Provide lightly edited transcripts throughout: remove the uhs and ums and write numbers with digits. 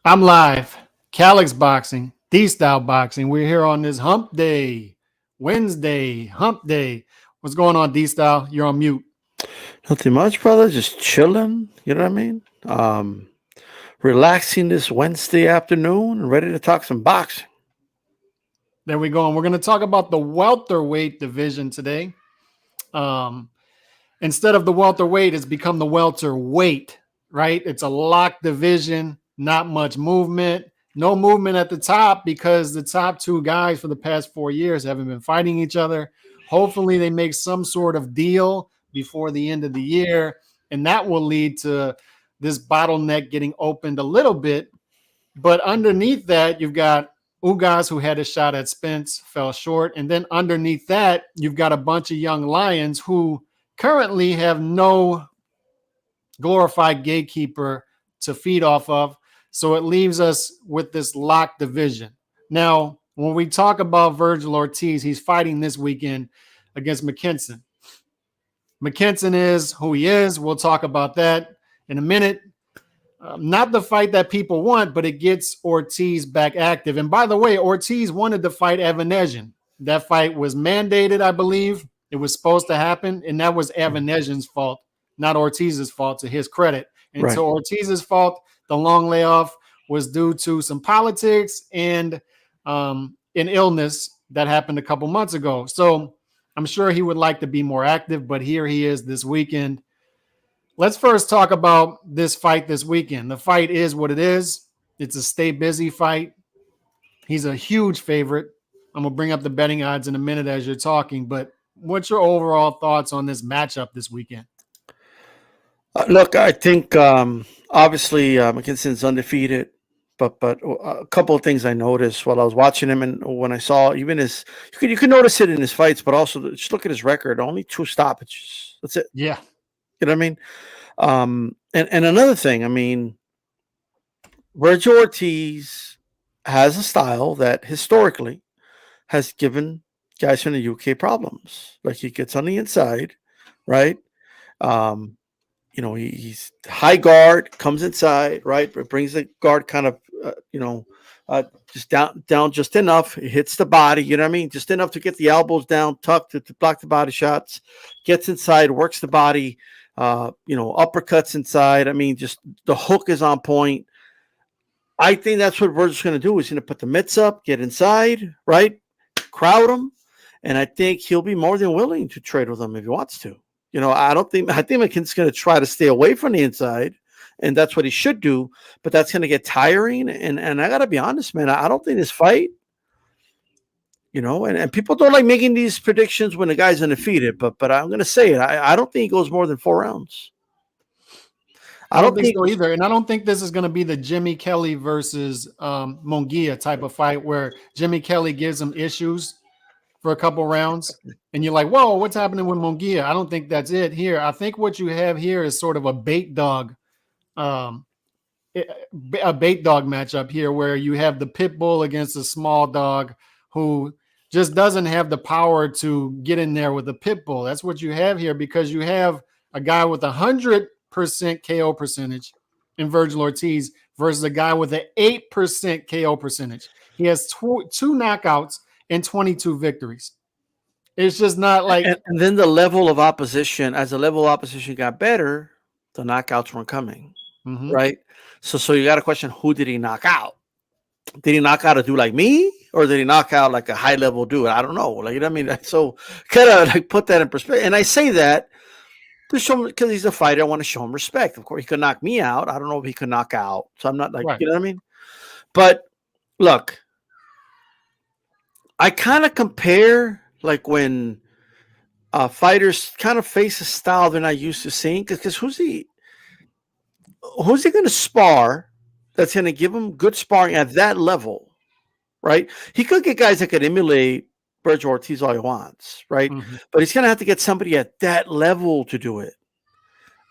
I'm live. Calix Boxing, D-Style Boxing. We're here on this hump day, Wednesday, hump day. What's going on, D-Style? You're on mute. Nothing much, brother. Just chilling. You know what I mean? Relaxing this Wednesday afternoon and ready to talk some boxing. There we go. And we're going to talk about the welterweight division today. Instead of the welterweight, it's become the welterweight, right? It's a locked division, not much movement. No movement at the top because the top two guys for the past 4 years haven't been fighting each other. Hopefully, they make some sort of deal before the end of the year, and that will lead to this bottleneck getting opened a little bit. But underneath that, you've got Ugas, who had a shot at Spence, fell short. And then underneath that, you've got a bunch of young lions who currently have no glorified gatekeeper to feed off of. So it leaves us with this locked division. Now, when we talk about Vergil Ortiz, he's fighting this weekend against McKinson. McKinson is who he is. We'll talk about that in a minute. Not the fight that people want, but it gets Ortiz back active. And by the way, Ortiz wanted to fight Evanesian. That fight was mandated, I believe. It was supposed to happen, and that was Evanesian's fault, not Ortiz's fault, to his credit. And Right. to Ortiz's fault, the long layoff was due to some politics and an illness that happened a couple months ago. So I'm sure he would like to be more active, but here he is this weekend. Let's first talk about this fight this weekend. The fight is what it is. It's a stay busy fight. He's a huge favorite. I'm going to bring up the betting odds in a minute as you're talking, but what's your overall thoughts on this matchup this weekend? Look, I think obviously McKinson's undefeated, but a couple of things I noticed while I was watching him, and when I saw even his, you could notice it in his fights, but also just look at his record. Only 2 stoppages. That's it. Yeah. You know what I mean? And another thing, I mean, Vergil Ortiz has a style that historically has given guys from the UK problems. Like he gets on the inside, right? Um, he's high guard, comes inside, right? But brings the guard kind of, just down just enough. It hits the body, you know what I mean? Just enough to get the elbows down, tucked to block the body shots. Gets inside, works the body, uppercuts inside. I mean, just the hook is on point. I think that's what Vergil's going to do. He's going to put the mitts up, get inside, right? Crowd him. And I think he'll be more than willing to trade with him if he wants to. I think McKinson's going to try to stay away from the inside, and that's what he should do. But that's going to get tiring. And I got to be honest, man, I don't think this fight, and people don't like making these predictions when the guy's undefeated. But I'm going to say it. I don't think he goes more than 4 rounds. I don't think so either. And I don't think this is going to be the Jimmy Kelly versus Munguia type of fight where Jimmy Kelly gives him issues for a couple rounds and you're like, whoa, what's happening with Munguia? I don't think that's it here. I think what you have here is sort of a bait dog matchup here where you have the pit bull against a small dog who just doesn't have the power to get in there with the pit bull. That's what you have here because you have a guy with 100% KO percentage in Vergil Ortiz versus a guy with an 8% KO percentage. He has two knockouts and 22 victories. It's just not like... And then the level of opposition, as the level of opposition got better, the knockouts weren't coming, right? So you got to question, who did he knock out? Did he knock out a dude like me? Or did he knock out like a high-level dude? I don't know. Like, you know what I mean? So kind of like put that in perspective. And I say that to show him, because he's a fighter, I want to show him respect. Of course, he could knock me out. I don't know if he could knock out. So I'm not like, right. You know what I mean? But look, I kind of compare like when fighters kind of face a style they're not used to seeing. Because who's he going to spar that's going to give him good sparring at that level, right? He could get guys that could emulate Vergil Ortiz all he wants, right? But he's going to have to get somebody at that level to do it.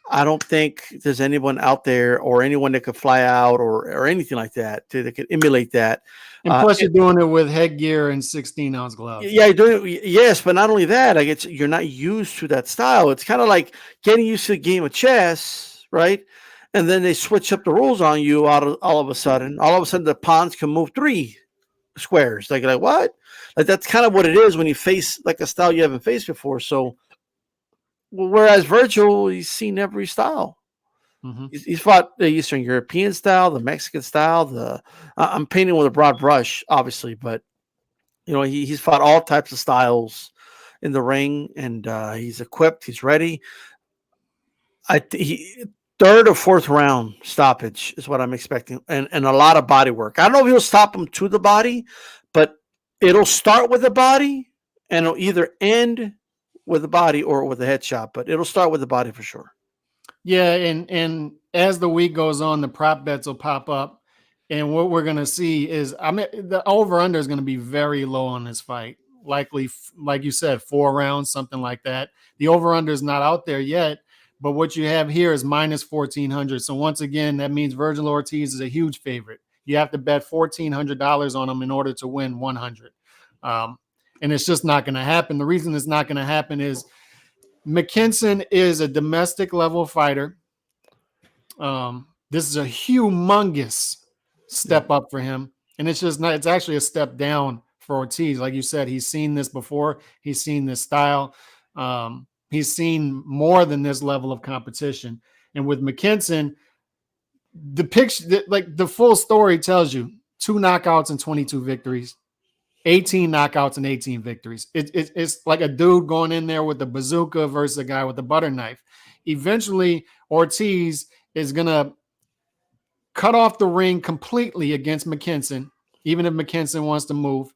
I don't think there's anyone out there or anyone that could fly out or anything like that that could emulate that. And plus, you're doing it with headgear and 16-ounce gloves. Yeah, yes, but not only that, like you're not used to that style. It's kind of like getting used to a game of chess, right? and then they switch up the rules on you all of a sudden. All of a sudden, the pawns can move 3 squares. Like what? Like that's kind of what it is when you face like a style you haven't faced before. So, whereas Vergil, he's seen every style. Mm-hmm. He's fought the Eastern European style, the Mexican style. I'm painting with a broad brush, obviously, but he's fought all types of styles in the ring, and he's equipped. He's ready. Third or fourth round stoppage is what I'm expecting, and a lot of body work. I don't know if he'll stop him to the body, but it'll start with the body, and it'll either end with the body or with a headshot. But it'll start with the body for sure. Yeah, and as the week goes on, the prop bets will pop up, and what we're gonna see is, the over under is gonna be very low on this fight. Likely, like you said, 4 rounds, something like that. The over under is not out there yet. But what you have here is minus 1,400. So once again, that means Vergil Ortiz is a huge favorite. You have to bet $1,400 on him in order to win 100. And it's just not going to happen. The reason it's not going to happen is McKinson is a domestic level fighter. This is a humongous step up for him. And it's just not, it's actually a step down for Ortiz. Like you said, he's seen this before. He's seen this style. He's seen more than this level of competition. And with McKinson, the picture, like the full story tells you 2 knockouts and 22 victories, 18 knockouts and 18 victories. It's like a dude going in there with a bazooka versus a guy with a butter knife. Eventually, Ortiz is going to cut off the ring completely against McKinson, even if McKinson wants to move.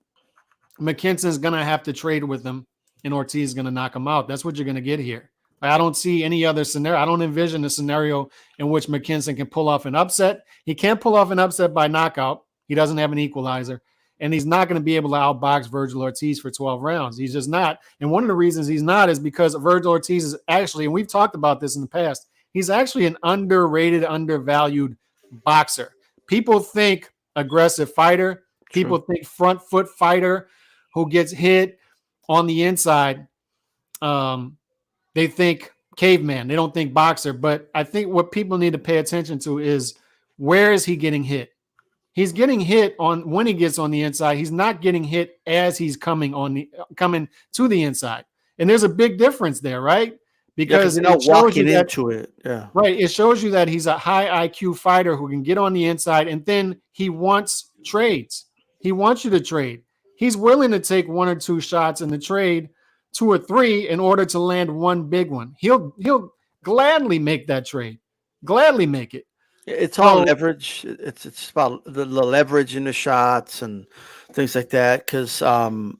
McKinson's going to have to trade with him, and Ortiz is going to knock him out. That's what you're going to get here. I don't see any other scenario. I don't envision a scenario in which McKinson can pull off an upset. He can't pull off an upset by knockout. He doesn't have an equalizer. And he's not going to be able to outbox Vergil Ortiz for 12 rounds. He's just not. And one of the reasons he's not is because Vergil Ortiz is actually, and we've talked about this in the past, he's actually an underrated, undervalued boxer. People think aggressive fighter. People think front foot fighter who gets hit on the inside. They think caveman. They don't think boxer. But I think what people need to pay attention to is, where is he getting hit? He's getting hit on when he gets on the inside. He's not getting hit as he's coming to the inside. And there's a big difference there, right? Because you're not walking into it. Yeah. Right. It shows you that he's a high IQ fighter who can get on the inside, and then he wants trades. He wants you to trade. He's willing to take 1 or 2 shots in the trade, 2 or 3, in order to land one big one. He'll gladly make that trade. Gladly make it. It's all leverage. It's about the leverage in the shots and things like that. Because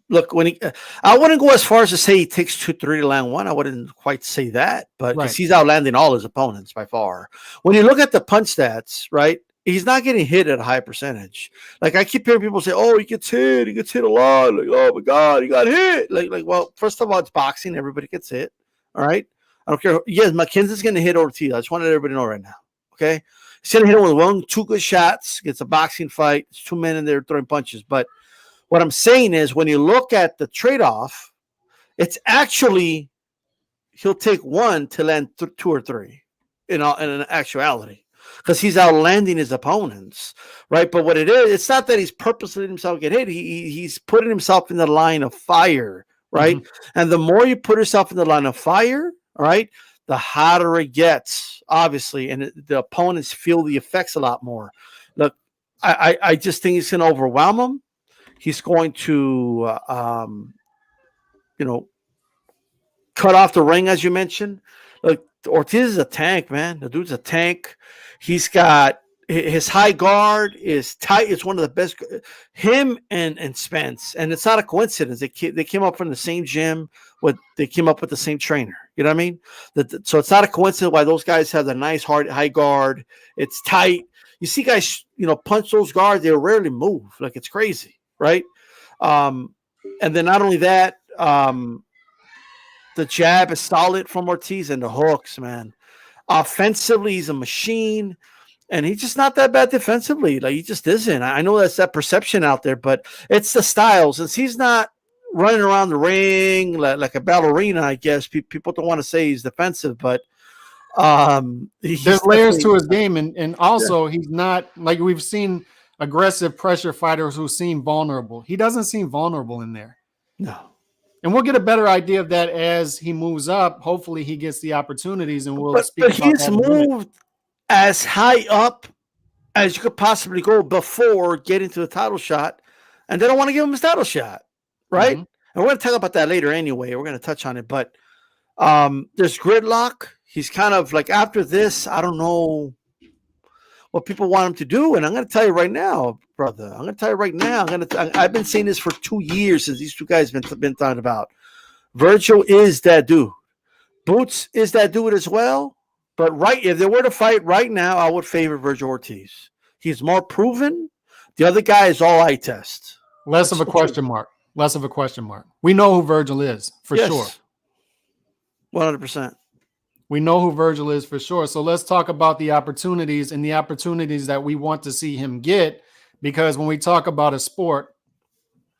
look, when I wouldn't go as far as to say he takes 2-3 to land one. I wouldn't quite say that, but because he's outlanding all his opponents by far. When you look at the punch stats, right, he's not getting hit at a high percentage. Like, I keep hearing people say, "Oh, he gets hit a lot." Like, "Oh my God, he got hit." Like, well, first of all, it's boxing. Everybody gets hit. All right, I don't care. Yes, McKinson's going to hit Ortiz. I just want everybody to know right now. Okay. He's going to hit him with 1-2 good shots. It's a boxing fight. It's 2 men in there throwing punches. But what I'm saying is, when you look at the trade-off, it's actually he'll take 1 to land 2 or 3 in actuality, because he's outlanding his opponents, right? But what it is, it's not that he's purposely letting himself get hit. He's putting himself in the line of fire, right? Mm-hmm. And the more you put yourself in the line of fire, all right, the hotter it gets, obviously, and the opponents feel the effects a lot more. Look, I just think he's going to overwhelm him. He's going to, cut off the ring, as you mentioned. Look, Ortiz is a tank, man. The dude's a tank. He's got his high guard is tight. It's one of the best. Him and Spence, and it's not a coincidence. They came up from the same gym. They came up with the same trainer. You know what I mean? So it's not a coincidence why those guys have the nice high guard. It's tight. You see guys, punch those guards. They rarely move. Like, it's crazy, right? And then not only that, the jab is solid from Ortiz, and the hooks, man. Offensively, he's a machine. And he's just not that bad defensively. Like, he just isn't. I know that's that perception out there, but it's the style. Since he's not running around the ring like a ballerina, I guess people don't want to say he's defensive, but There's layers to his game, and also he's not like we've seen aggressive pressure fighters who seem vulnerable. He doesn't seem vulnerable in there. No. And we'll get a better idea of that as he moves up. Hopefully he gets the opportunities, and we'll speak but about he's that moved as high up as you could possibly go before getting to the title shot, and they don't want to give him his title shot, right? And we're going to talk about that later anyway. We're going to touch on it, but there's gridlock. He's kind of like, after this, I don't know what people want him to do, and I'm going to tell you right now, brother. I'm going to tell you right now. I've been saying this for 2 years since these two guys been talking about. Vergil is that dude. Boots is that dude as well. But if they were to fight right now, I would favor Vergil Ortiz. He's more proven. The other guy is all eye test. Less of a question mark. Less of a question mark. We know who Vergil is for sure. 100%. We know who Vergil is for sure. So let's talk about the opportunities and the opportunities that we want to see him get. Because when we talk about a sport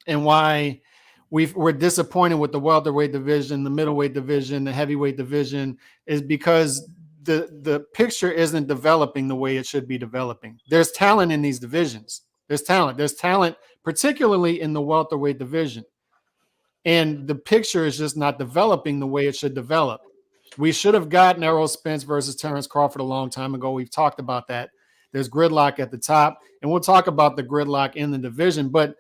and why we're disappointed with the welterweight division, the middleweight division, the heavyweight division, is because the picture isn't developing the way it should be developing. There's talent in these divisions. There's talent, particularly in the welterweight division. And the picture is just not developing the way it should develop. We should have gotten Errol Spence versus Terrence Crawford a long time ago. We've talked about that. There's gridlock at the top, and we'll talk about the gridlock in the division. But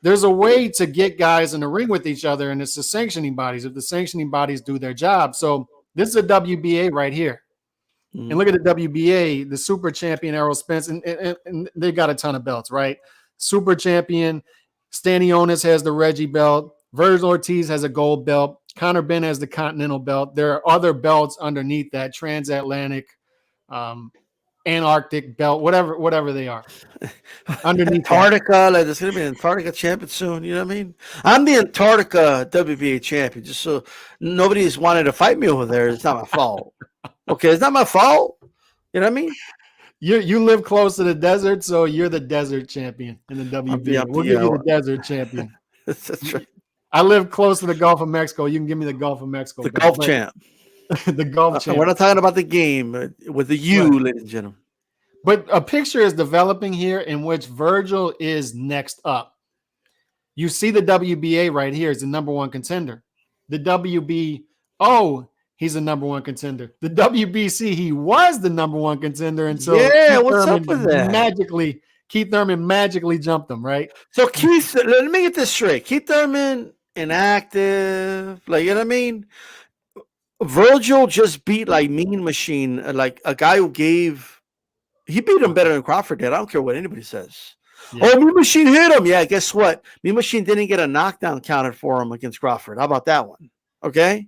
there's a way to get guys in the ring with each other, and it's the sanctioning bodies. If the sanctioning bodies do their job. So this is a WBA right here. And look at the WBA, the super champion Errol Spence, and they got a ton of belts, right? Super champion, Stanionis has the Reggie belt. Vergil Ortiz has a gold belt. Conor Benn has the Continental belt. There are other belts underneath that, transatlantic, Antarctic belt, whatever they are. Underneath Antarctica, like there's gonna be an Antarctica champion soon. You know what I mean? I'm the Antarctica WBA champion, just so nobody's wanted to fight me over there. It's not my fault. Okay, it's not my fault. You know what I mean? You live close to the desert, so you're the desert champion in the WBA. We'll give you the desert champion. That's right. I live close to the Gulf of Mexico. You can give me the Gulf of Mexico. The Gulf champ. The Gulf champ. We're not talking about the game with the U, right, ladies and gentlemen. But a picture is developing here in which Vergil is next up. You see the WBA right here is the number one contender. The WBO, he's the number one contender. The WBC, he was the number one contender until what's up with that? Keith Thurman magically jumped him, right? So Keith, let me get this straight. Keith Thurman inactive, like, you know what I mean? Vergil just beat like Mean Machine, like a guy who he beat him better than Crawford did. I don't care what anybody says. Yeah. Oh, Mean Machine hit him. Yeah, guess what? Mean Machine didn't get a knockdown counted for him against Crawford. How about that one? Okay,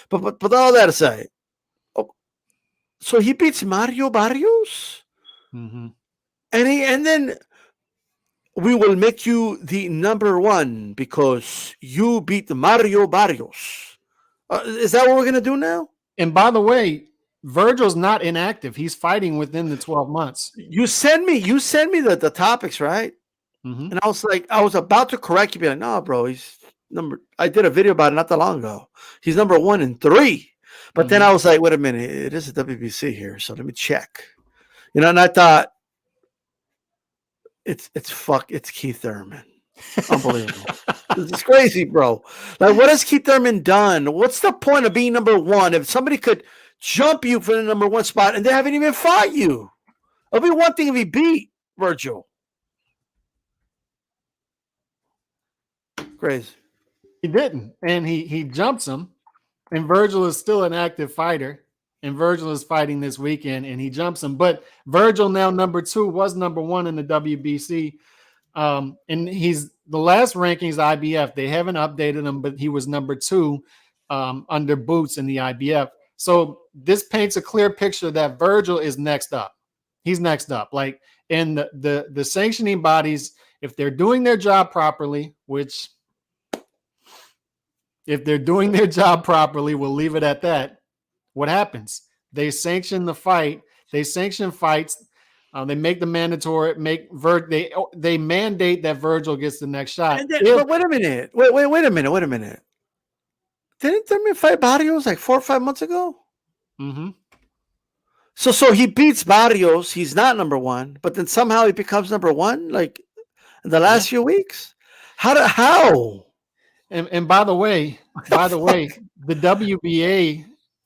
but all that to say, so he beats Mario Barrios, and then we will make you the number one because you beat Mario Barrios. Is that what we're going to do now? And by the way, Vergil's not inactive. He's fighting within the 12 months. You send me the topics, right? And I was about to correct you, be like, no, bro, I did a video about it not that long ago. He's number 1 in 3. But then I was like, wait a minute, it is a WBC here, so let me check. You know, and I thought, it's Keith Thurman. Unbelievable. It's crazy, bro. Like, what has Keith Thurman done? What's the point of being number 1 if somebody could jump you for the number 1 spot and they haven't even fought you? It'll be one thing if he beat Vergil. Crazy. He didn't, and he jumps him, and Vergil is still an active fighter, and Vergil is fighting this weekend, and he jumps him. But Vergil now number 2 was number 1 in the WBC. And he's the last rankings IBF. They haven't updated him, but he was number 2 under Boots in the IBF. So this paints a clear picture that Vergil is next up. He's next up. Like, and the sanctioning bodies, if they're doing their job properly, which if they're doing their job properly, we'll leave it at that. What happens? They sanction the fight. They sanction fights. They make the mandatory. They mandate that Vergil gets the next shot. But wait a minute. Wait a minute. Didn't Thurman fight Barrios like 4 or 5 months ago? So he beats Barrios. He's not number one, but then somehow he becomes number one. Like in the last few weeks, how? And by the way, the WBA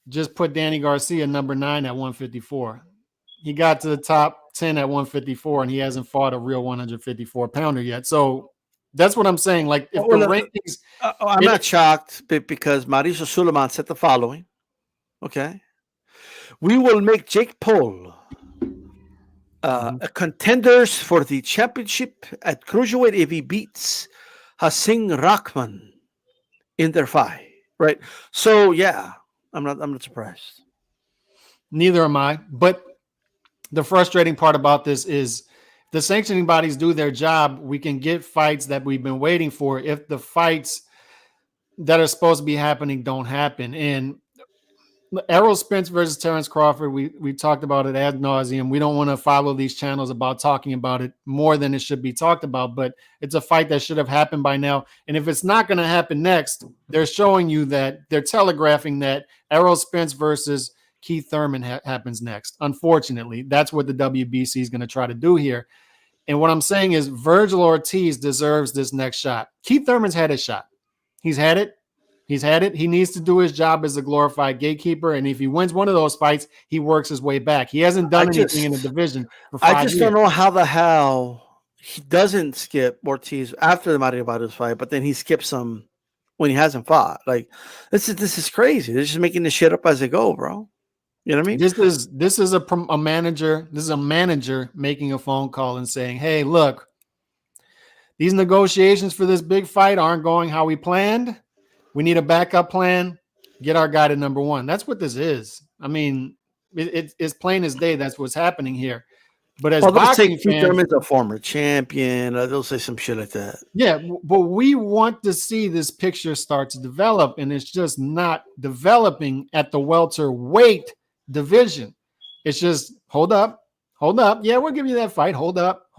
just put Danny Garcia number 9 at 154. He got to the top 10 at 154, and he hasn't fought a real 154 pounder yet. So that's what I'm saying. Like, if the rankings, I'm not shocked because Mauricio Suleiman said the following. Okay, we will make Jake Paul contenders for the championship at cruiserweight if he beats Hassan Rahman in their fight. Right. So yeah, I'm not surprised. Neither am I. But the frustrating part about this is the sanctioning bodies do their job. We can get fights that we've been waiting for if the fights that are supposed to be happening don't happen. And Errol Spence versus Terrence Crawford, we talked about it ad nauseum. We don't want to follow these channels about talking about it more than it should be talked about, but it's a fight that should have happened by now. And if it's not going to happen next, they're showing you that they're telegraphing that Errol Spence versus Keith Thurman happens next. Unfortunately, that's what the WBC is going to try to do here. And what I'm saying is Vergil Ortiz deserves this next shot. Keith Thurman's had his shot. He's had it. He needs to do his job as a glorified gatekeeper. And if he wins one of those fights, he works his way back. He hasn't done anything in the division for 5 years. Don't know how the hell he doesn't skip Ortiz after the Mario Barrios fight, but then he skips him when he hasn't fought. Like this is crazy. They're just making this shit up as they go, bro. You know what I mean? This is a manager. This is a manager making a phone call and saying, "Hey, look, these negotiations for this big fight aren't going how we planned. We need a backup plan. Get our guy to number one." That's what this is. I mean, it's plain as day. That's what's happening here. But as boxing fans, Thurman's a former champion. They'll say some shit like that. Yeah, but we want to see this picture start to develop, and it's just not developing at the welterweight division. It's just hold up. Yeah, we'll give you that fight. Hold up,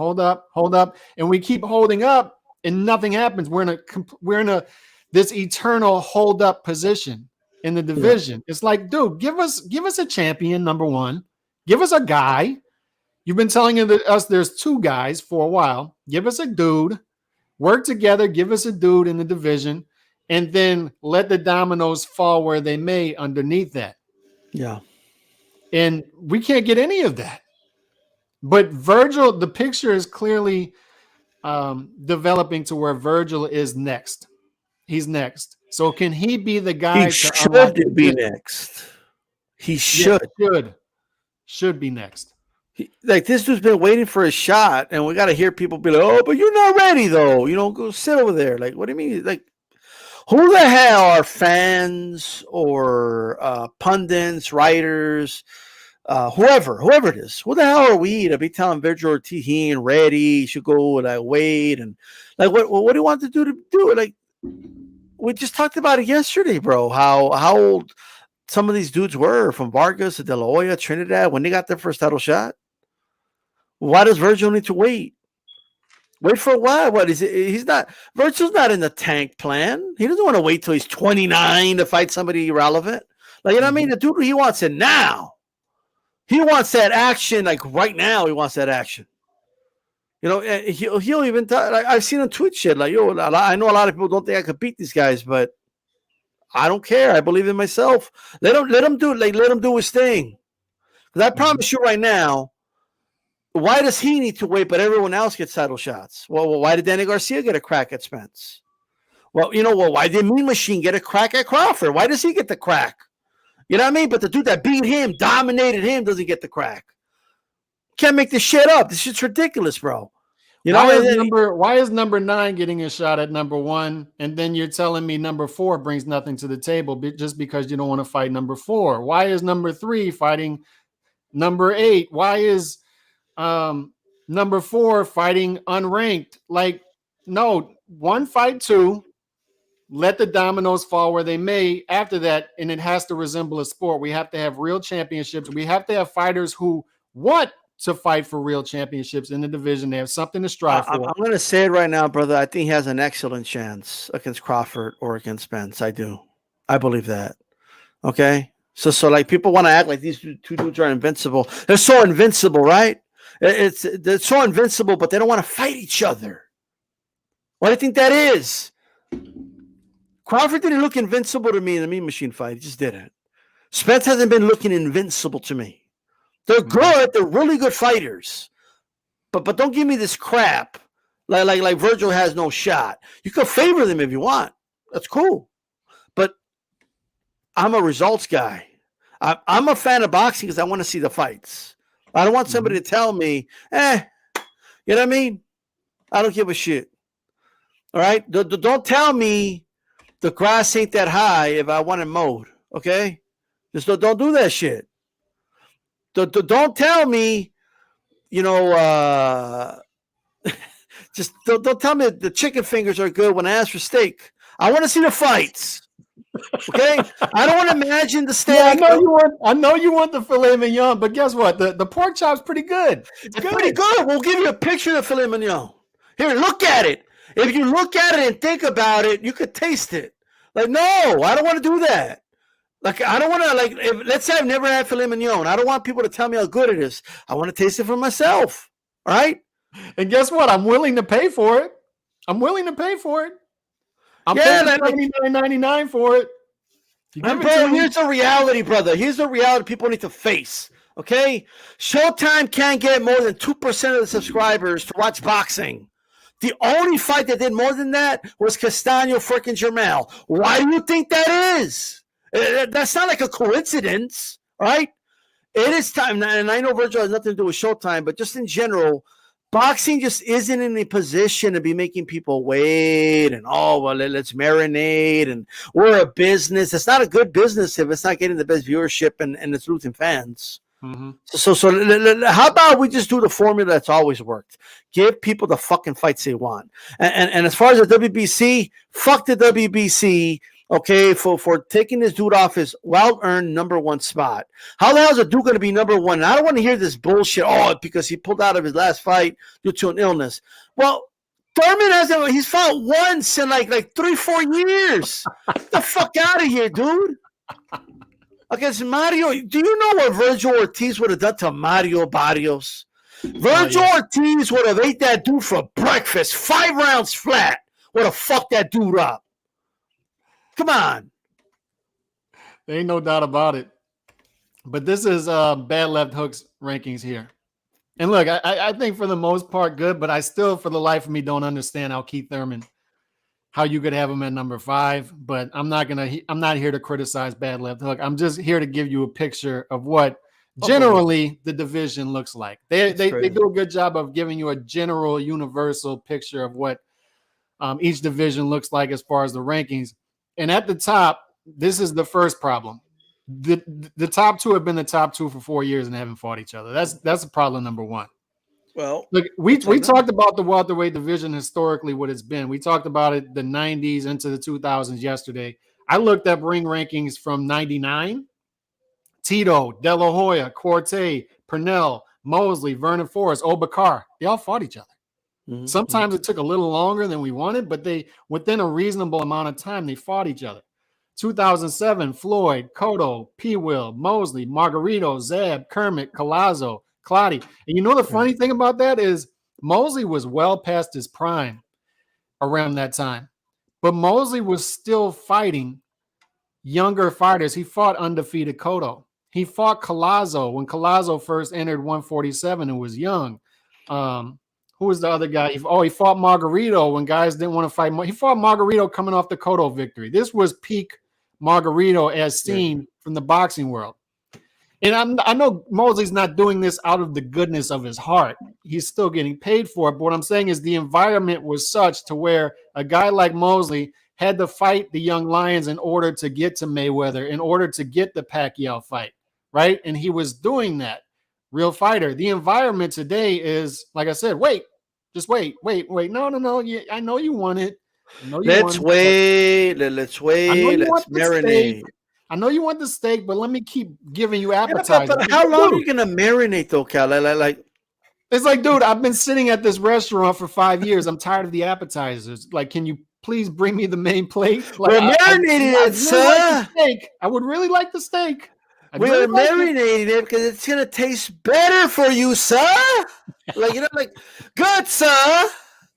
and we keep holding up, and nothing happens. We're in a this eternal hold up position in the division. Yeah. It's like, dude, give us a champion, number one. Give us a guy. You've been telling us there's 2 guys for a while. Give us a dude. Work together. Give us a dude in the division, and then let the dominoes fall where they may underneath that. Yeah. And we can't get any of that. But Vergil, the picture is clearly developing to where Vergil is next. He's next. So can he be the guy? He should be next. He should. Should be next. Like this dude's been waiting for a shot, and we got to hear people be like, "Oh, but you're not ready, though. You know, go sit over there." Like, what do you mean? Like, who the hell are fans or pundits, writers, whoever it is? Who the hell are we to be telling Vergil Ortiz he ain't ready? He should go like wait and like what do you want to do it? Like, we just talked about it yesterday, bro. How old some of these dudes were from Vargas to De La Hoya, Trinidad when they got their first title shot. Why does Vergil need to wait? Wait for what? What is it? Vergil's not in the tank plan. He doesn't want to wait till he's 29 to fight somebody irrelevant. Like, you know what I mean? The dude, he wants it now. He wants that action, like right now. He wants that action. You know, he'll even like I've seen him tweet shit like, "Yo, I know a lot of people don't think I could beat these guys, but I don't care. I believe in myself. Let him do it. Like, let him do his thing." Because I promise you right now. Why does he need to wait, but everyone else gets title shots? Well, why did Danny Garcia get a crack at Spence? Well, why did Mean Machine get a crack at Crawford? Why does he get the crack? You know what I mean? But the dude that beat him, dominated him, doesn't get the crack. Can't make this shit up. This shit's ridiculous, bro. Why is number 9 getting a shot at number 1, and then you're telling me number 4 brings nothing to the table just because you don't want to fight number 4? Why is number 3 fighting number 8? Why is number 4 fighting unranked? Like, no, 1 fight 2, let the dominoes fall where they may after that, and it has to resemble a sport. We have to have real championships. We have to have fighters who want to fight for real championships in the division. They have something to strive for. I'm going to say it right now, brother. I think he has an excellent chance against Crawford or against Spence. I do. I believe that. Okay? So like people want to act like these two dudes are invincible. They're so invincible, right? They're so invincible, but they don't want to fight each other. What do you think that is? Crawford didn't look invincible to me in the Mean Machine fight. He just didn't. Spence hasn't been looking invincible to me. They're good. They're really good fighters. But don't give me this crap. Like Vergil has no shot. You can favor them if you want. That's cool. But I'm a results guy. I'm a fan of boxing because I want to see the fights. I don't want somebody to tell me, you know what I mean? I don't give a shit. All right? Don't tell me the grass ain't that high if I want it mowed. Okay? Just don't do that shit. Don't tell me, you know, just don't tell me the chicken fingers are good when I ask for steak. I want to see the fights. Okay, I don't want to imagine the steak. Yeah, I know you want the filet mignon, but guess what? The pork chop's pretty good. It's pretty good. We'll give you a picture of the filet mignon. Here, look at it. If you look at it and think about it, you could taste it. Like, no, I don't want to do that. Like, I don't want to, let's say I've never had filet mignon. I don't want people to tell me how good it is. I want to taste it for myself. All right? And guess what? I'm willing to pay for it. I'm paying $79.99 for it. Here's the reality, brother. Here's the reality people need to face. Okay? Showtime can't get more than 2% of the subscribers to watch boxing. The only fight that did more than that was Castaño freaking Jermell. Why do you think that is? That's not like a coincidence, right? It is time, and I know Vergil has nothing to do with Showtime, but just in general, boxing just isn't in a position to be making people wait and, let's marinate, and we're a business. It's not a good business if it's not getting the best viewership and it's losing fans. Mm-hmm. So how about we just do the formula that's always worked? Give people the fucking fights they want. And as far as the WBC, fuck the WBC. Okay, for taking this dude off his well-earned number one spot. How the hell is a dude going to be number one? And I don't want to hear this bullshit, because he pulled out of his last fight due to an illness. Well, Thurman he's fought once in like 3-4 years. Get the fuck out of here, dude. Against Mario, do you know what Vergil Ortiz would have done to Mario Barrios? Vergil Ortiz would have ate that dude for breakfast, 5 rounds flat. Would have fucked that dude up. Come on. There ain't no doubt about it. But this is Bad Left Hook's rankings here. And look, I think for the most part good, but I still, for the life of me, don't understand how Keith Thurman, how you could have him at number 5. But I'm not here to criticize Bad Left Hook. I'm just here to give you a picture of what generally the division looks like. They do a good job of giving you a general, universal picture of what each division looks like as far as the rankings. And at the top, this is the first problem. The top 2 have been the top 2 for 4 years and haven't fought each other. That's problem number 1. Well, look, we talked about the welterweight division historically, what it's been. We talked about it the 90s into the 2000s yesterday. I looked up ring rankings from 99. Tito, De La Hoya, Corte, Purnell, Mosley, Vernon Forrest, Obakar. They all fought each other. Mm-hmm. Sometimes it took a little longer than we wanted, but within a reasonable amount of time, they fought each other. 2007, Floyd, Cotto, P. Will, Mosley, Margarito, Zeb, Kermit, Collazo, Clottey. And you know the funny thing about that is Mosley was well past his prime around that time. But Mosley was still fighting younger fighters. He fought undefeated Cotto. He fought Collazo when Collazo first entered 147 and was young. Who was the other guy? He fought Margarito when guys didn't want to fight. He fought Margarito coming off the Cotto victory. This was peak Margarito as seen from the boxing world. And I know Mosley's not doing this out of the goodness of his heart. He's still getting paid for it. But what I'm saying is the environment was such to where a guy like Mosley had to fight the young lions in order to get to Mayweather, in order to get the Pacquiao fight, right? And he was doing that. Real fighter. The environment today is, like I said, wait. No. I know you want it. Let's wait. Let's marinate. I know you want the steak, but let me keep giving you appetizers. But how long are you gonna marinate though, Cal? Like, it's like, dude, I've been sitting at this restaurant for 5 years. I'm tired of the appetizers. Like, can you please bring me the main plate? Like, we're marinated, sir. I would really like the steak. We are marinating it because it's gonna taste better for you, sir. Like, you know, like, good, sir.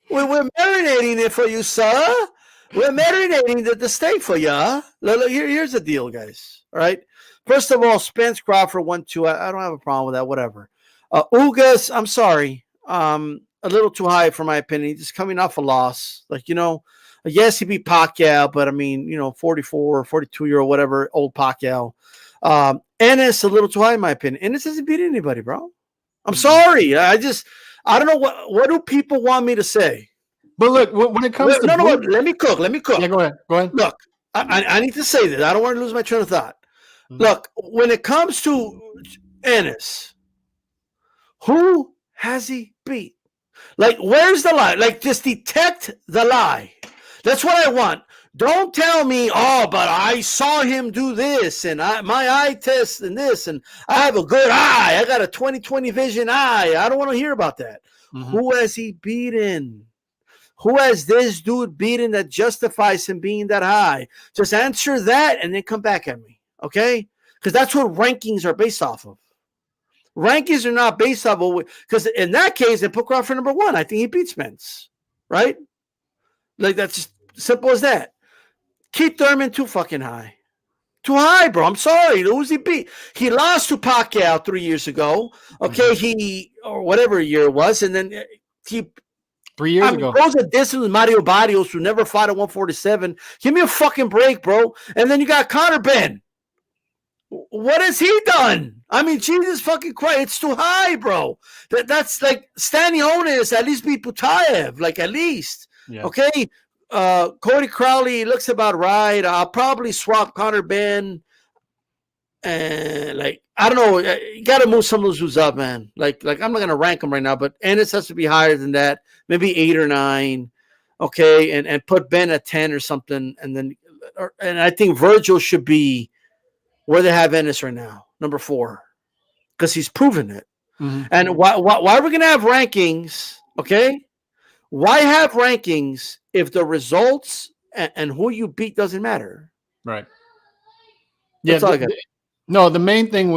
We're marinating it for you, sir. We're marinating the steak for you. Look, here's the deal, guys. All right. First of all, Spence Crawford 1-2. I don't have a problem with that. Whatever. Ugas, I'm sorry. A little too high for my opinion. Just coming off a loss. Like, you know, yes, he beat Pacquiao, but I mean, you know, 44, 42-year-old, whatever, old Pacquiao. Ennis, a little too high in my opinion. Ennis hasn't beat anybody, bro. I'm sorry. I don't know what do people want me to say. But look, when it comes to let me cook. Yeah, go ahead. Look, I need to say this. I don't want to lose my train of thought. Look, when it comes to Ennis, who has he beat? Like, where's the lie? Like, just detect the lie. That's what I want. Don't tell me, oh, but I saw him do this, and my eye test and this, and I have a good eye. I got a 20/20 vision eye. I don't want to hear about that. Who has he beaten? Who has this dude beaten that justifies him being that high? Just answer that and then come back at me, okay? Because that's what rankings are based off of. Rankings are not based off of, because in that case, they put Crawford number 1. I think he beats Spence, right? Like, that's just simple as that. Keith Thurman, too fucking high. Too high, bro. I'm sorry. Who's he beat? He lost to Pacquiao 3 years ago. Okay, or whatever year it was, and then he 3 years ago goes a distance with Mario Barrios, who never fought at 147. Give me a fucking break, bro. And then you got Conor Ben. What has he done? I mean, Jesus fucking Christ, it's too high, bro. That's like Stanionis at least beat Putaev, like at least. Yeah. Okay. Cody Crowley looks about right. I'll probably swap Conor Ben. And like, I don't know. You got to move some of those dudes up, man. Like I'm not gonna rank them right now, but Ennis has to be higher than that. Maybe 8 or 9. Okay, and put Ben at 10 or something, and then and I think Vergil should be where they have Ennis right now, number 4, because he's proven it. And why are we gonna have rankings? Okay, why have rankings if the results and who you beat doesn't matter? Right. Yeah. No, the main thing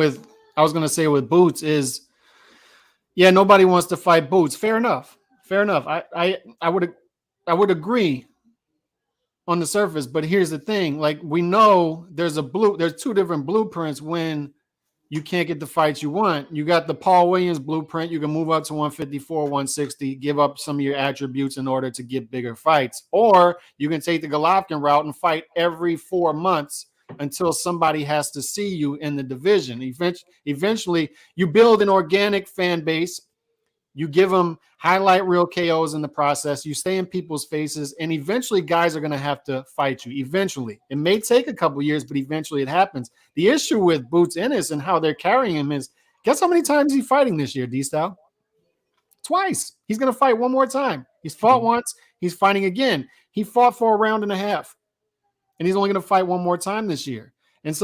I was going to say with Boots is, yeah, nobody wants to fight Boots. Fair enough. I would agree on the surface, but here's the thing. Like, we know there's 2 different blueprints when you can't get the fights you want. You got the Paul Williams blueprint. You can move up to 154, 160, give up some of your attributes in order to get bigger fights. Or you can take the Golovkin route and fight every 4 months until somebody has to see you in the division. Eventually, you build an organic fan base. You give them highlight reel KOs in the process. You stay in people's faces, and eventually guys are going to have to fight you. Eventually. It may take a couple years, but eventually it happens. The issue with Boots Ennis and how they're carrying him is, guess how many times he's fighting this year, D-Style? Twice. He's going to fight one more time. He's fought once. He's fighting again. He fought for a round and a half. And he's only going to fight one more time this year. And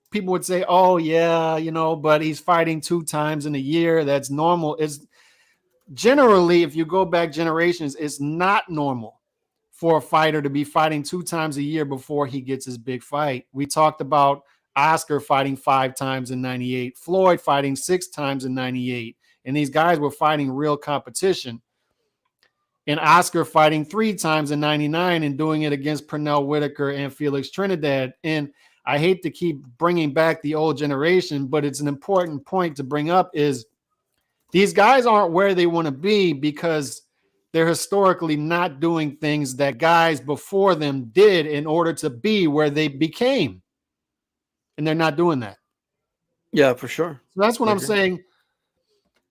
people would say, oh, yeah, you know, but he's fighting 2 times in a year. That's normal. It's generally, if you go back generations, it's not normal for a fighter to be fighting 2 times a year before he gets his big fight. We talked about Oscar fighting 5 times in 98, Floyd fighting 6 times in 98. And these guys were fighting real competition. And Oscar fighting 3 times in 99 and doing it against Pernell Whitaker and Felix Trinidad. And I hate to keep bringing back the old generation, but it's an important point to bring up is these guys aren't where they want to be because they're historically not doing things that guys before them did in order to be where they became. And they're not doing that. Yeah, for sure. So that's what I'm saying.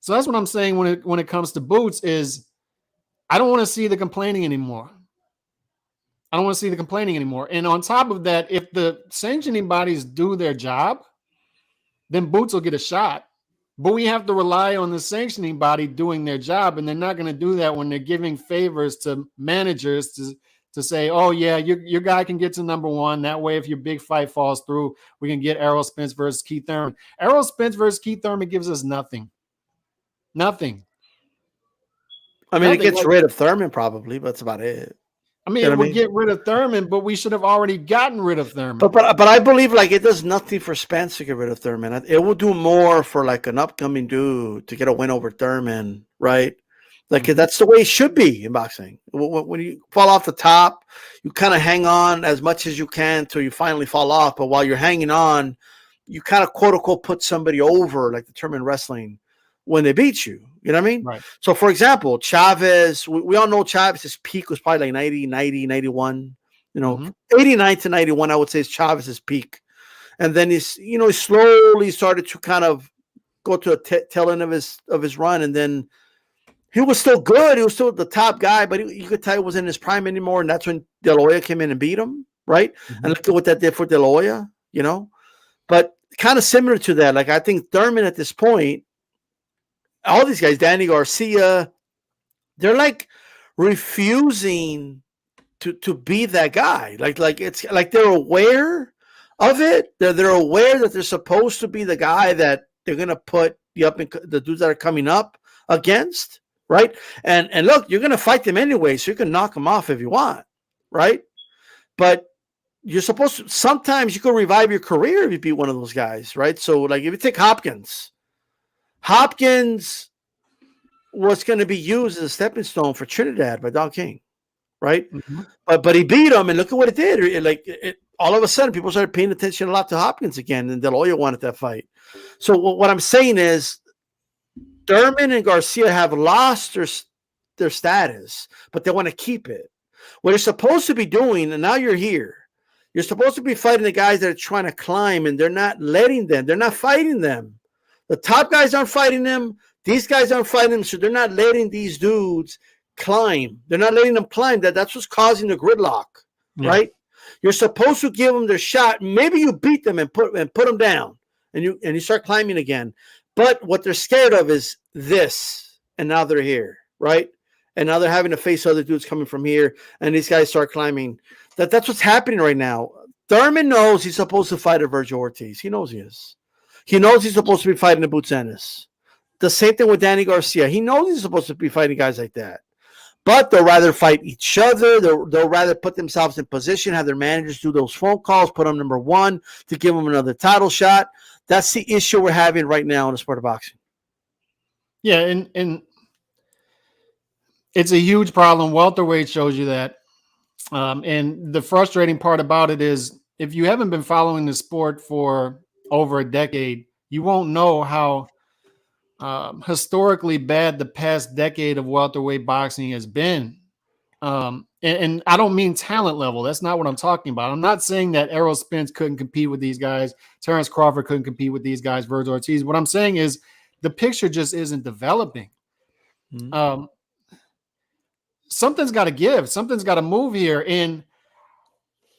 So that's what I'm saying when it comes to Boots is, I don't want to see the complaining anymore. And on top of that, if the sanctioning bodies do their job, then Boots will get a shot. But we have to rely on the sanctioning body doing their job, and they're not going to do that when they're giving favors to managers to say, oh, yeah, your guy can get to number 1. That way, if your big fight falls through, we can get Errol Spence versus Keith Thurman. Errol Spence versus Keith Thurman gives us nothing. Nothing. I mean, it gets rid of Thurman probably, but that's about it. I mean, You know it what I would mean? get rid of Thurman, but we should have already gotten rid of Thurman. But I believe like it does nothing for Spence to get rid of Thurman. It will do more for like an upcoming dude to get a win over Thurman, right? Like that's the way it should be in boxing. When you fall off the top, you kind of hang on as much as you can till you finally fall off. But while you're hanging on, you kind of quote unquote put somebody over, like the term in wrestling, when they beat you. You know what I mean? Right. So, for example, Chavez, we all know Chavez's peak was probably like 90, 91. 89 to 91, I would say, is Chavez's peak. And then he slowly started to kind of go to the tail end of his run. And then he was still good. He was still the top guy, but you could tell he wasn't in his prime anymore. And that's when De La Hoya came in and beat him, right? And look at what that did for De La Hoya, But kind of similar to that, like I think Thurman at this point, all these guys, Danny Garcia, they're like refusing to be that guy. Like it's like they're aware of it. They're aware that they're supposed to be the guy that they're gonna put the dudes that are coming up against, right? And look, you're gonna fight them anyway, so you can knock them off if you want, right? But you're supposed to. Sometimes you can revive your career if you beat one of those guys, right? So like if you take Hopkins was going to be used as a stepping stone for Trinidad by Don King, right? But he beat him, and look at what it did. All of a sudden, people started paying attention a lot to Hopkins again, and De La Hoya wanted that fight. So what I'm saying is, Thurman and Garcia have lost their status, but they want to keep it. What you're supposed to be doing, and now you're here, you're supposed to be fighting the guys that are trying to climb, and they're not letting them. They're not fighting them. The top guys aren't fighting them. These guys aren't fighting them, so they're not letting these dudes climb. They're not letting them climb. That's what's causing the gridlock, right? You're supposed to give them their shot. Maybe you beat them and put them down, and you start climbing again. But what they're scared of is this, and now they're here, right? And now they're having to face other dudes coming from here, and these guys start climbing. That's what's happening right now. Thurman knows he's supposed to fight a Vergil Ortiz. He knows he is. He knows he's supposed to be fighting a Boots Ennis. The same thing with Danny Garcia. He knows he's supposed to be fighting guys like that. But they'll rather fight each other. They'll rather put themselves in position, have their managers do those phone calls, put them number one to give them another title shot. That's the issue we're having right now in the sport of boxing. Yeah, and it's a huge problem. Welterweight shows you that. And the frustrating part about it is if you haven't been following the sport for over a decade, you won't know how historically bad the past decade of welterweight boxing has been. And I don't mean talent level. That's not what I'm talking about. I'm not saying that Errol Spence couldn't compete with these guys. Terrence Crawford couldn't compete with these guys, Vergil Ortiz. What I'm saying is the picture just isn't developing. Something's got to give. Something's got to move here. And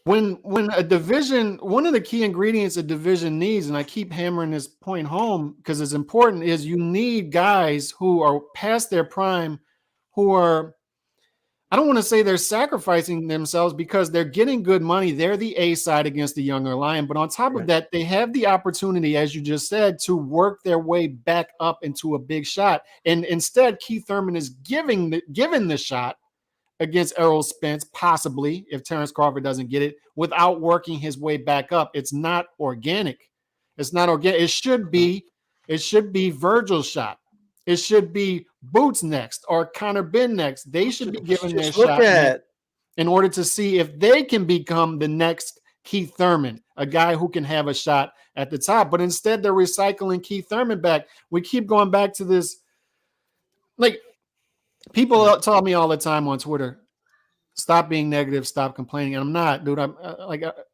when a division, one of the key ingredients a division needs, and I keep hammering this point home because it's important, is you need guys who are past their prime, who are, I don't want to say they're sacrificing themselves because they're getting good money. They're the A side against the younger lion. But on top of that, they have the opportunity, as you just said, to work their way back up into a big shot. And instead, Keith Thurman is given the shot against Errol Spence, possibly, if Terrence Crawford doesn't get it, without working his way back up. It's not organic. It's not organic. It should be Vergil's shot. It should be Boots next or Connor Ben next. They should be given their shot in order to see if they can become the next Keith Thurman, a guy who can have a shot at the top. But instead, they're recycling Keith Thurman back. We keep going back to this. Like, people tell me all the time on Twitter, stop being negative, stop complaining. And I'm not, dude.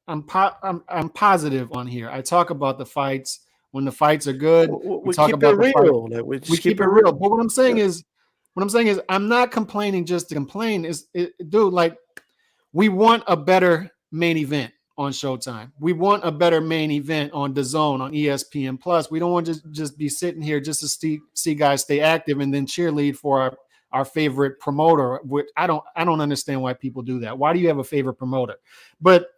I'm positive on here. I talk about the fights. When the fights are good, we talk about the real. Like, we keep it real. But what I'm saying is, I'm not complaining just to complain. Dude, like, we want a better main event on Showtime. We want a better main event on DAZN, on ESPN Plus. We don't want to just be sitting here just to see guys stay active and then cheerlead for our favorite promoter. Which I don't understand why people do that. Why do you have a favorite promoter? But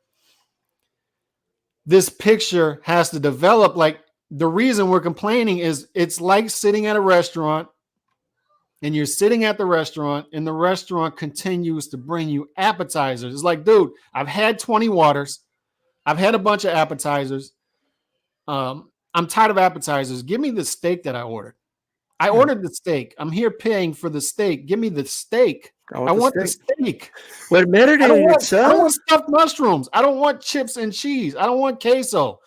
this picture has to develop. Like, the reason we're complaining is it's like sitting at a restaurant and you're sitting at the restaurant, and the restaurant continues to bring you appetizers. It's like, dude, I've had 20 waters. I've had a bunch of appetizers. I'm tired of appetizers. Give me the steak that I ordered. I ordered the steak. I'm here paying for the steak. Give me the steak. I want the steak. Well, marinated itself. I don't want stuffed mushrooms. I don't want chips and cheese. I don't want queso.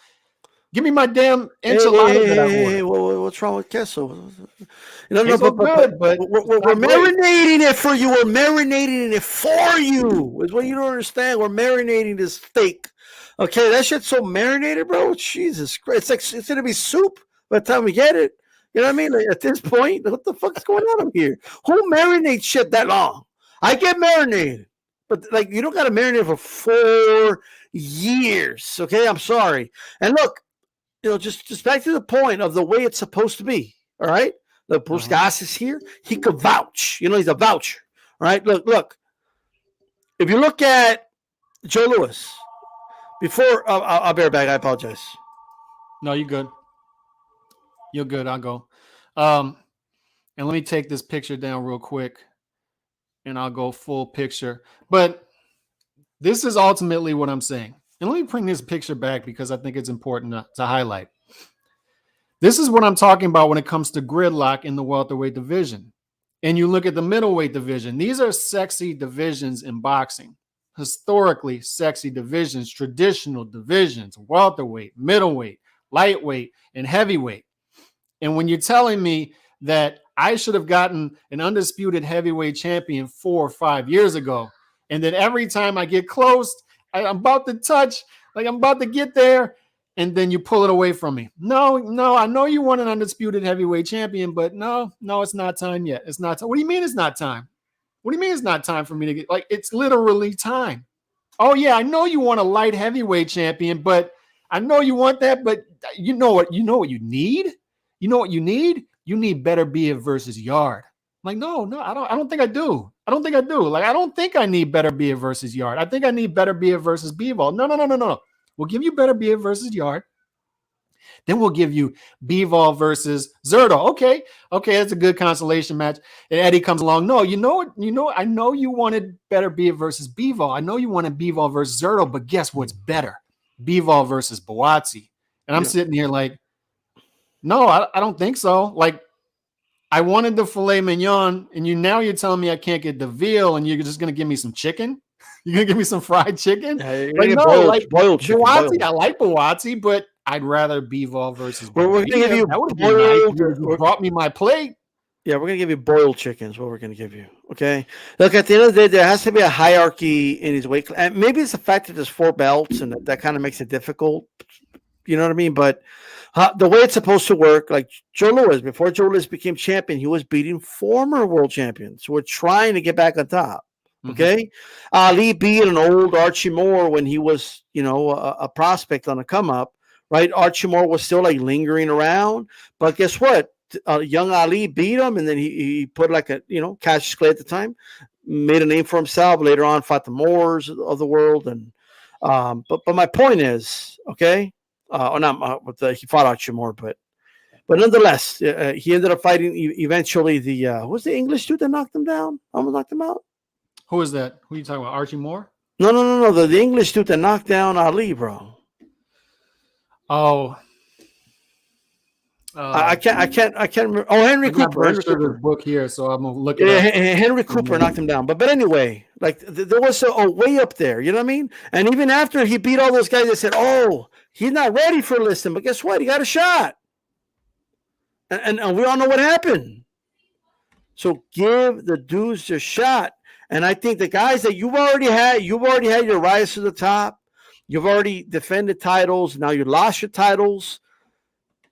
Give me my damn enchilada that I ordered. Hey, what's wrong with queso? No, but we're marinating it for you. We're marinating it for you. Is what you don't understand. We're marinating this steak. Okay, that shit's so marinated, bro. Jesus Christ. It's gonna be soup by the time we get it. You know what I mean? Like, at this point, what the fuck is going on here? Who marinates shit that long? I get marinated, but like you don't got to marinate for 4 years. Okay, I'm sorry. And look, just back to the point of the way it's supposed to be. All right, look, Bruce Gass is here. He could vouch. He's a voucher. All right, look. If you look at Joe Louis, before I'll bear back. I apologize. No, you're good. You're good. I'll go. And let me take this picture down real quick, and I'll go full picture. But this is ultimately what I'm saying. And let me bring this picture back because I think it's important to highlight. This is what I'm talking about when it comes to gridlock in the welterweight division. And you look at the middleweight division. These are sexy divisions in boxing. Historically sexy divisions, traditional divisions, welterweight, middleweight, lightweight, and heavyweight. And when you're telling me that I should have gotten an undisputed heavyweight champion 4 or 5 years ago, and then every time I get close, I'm about to touch, like I'm about to get there, and then you pull it away from me. No, I know you want an undisputed heavyweight champion, but no, it's not time yet. It's not time. What do you mean it's not time? What do you mean it's not time for me to get, like, it's literally time. Oh yeah, I know you want a light heavyweight champion, but I know you want that, but you know what you need? You know what you need? You need Better Be It versus Yard. I'm like, no, I don't think I do. Like, I don't think I need Better Be It versus Yard. I think I need Better Be It versus Bivol. No. We'll give you Better Be It versus Yard. Then we'll give you Bivol versus Zerto. Okay, that's a good consolation match. And Eddie comes along. No, I know you wanted Better Be It versus Bivol. I know you wanted Bivol versus Zerto, but guess what's better? Bivol versus Boazzi. And I'm sitting here like, no, I don't think so. Like, I wanted the filet mignon, and now you're telling me I can't get the veal, and you're just gonna give me some chicken? You're gonna give me some fried chicken? Like, no, boiled chicken. Boazzi, I like Boazzi, but I'd rather Bivol versus. We're gonna give you that would be nice. You brought me my plate. Yeah, we're gonna give you boiled chickens. What we're gonna give you, okay? Look, at the end of the day, there has to be a hierarchy in his weight class. And maybe it's the fact that there's 4 belts, and that kind of makes it difficult. You know what I mean? But the way it's supposed to work, like Joe Louis, before Joe Louis became champion, he was beating former world champions who were trying to get back on top. Okay, Ali beat an old Archie Moore when he was, a prospect on a come up. Right, Archie Moore was still like lingering around, but guess what? Young Ali beat him, and then he put like a Cassius Clay at the time, made a name for himself. Later on, fought the Moors of the world, and but my point is, okay. He fought Archie Moore, but nonetheless, he ended up fighting eventually who was the English dude that knocked him down? Almost knocked him out. Who is that? Who are you talking about? Archie Moore? No. The English dude that knocked down Ali, bro. Oh. I can't remember. Oh, Henry Cooper. Henry Cooper. Book here, so I'm gonna look it up. Henry Cooper knocked him down. But anyway, like there was a way up there. You know what I mean? And even after he beat all those guys, they said, "Oh, he's not ready for listing." But guess what? He got a shot, and we all know what happened. So give the dudes their shot. And I think the guys that you've already had your rise to the top. You've already defended titles. Now you lost your titles.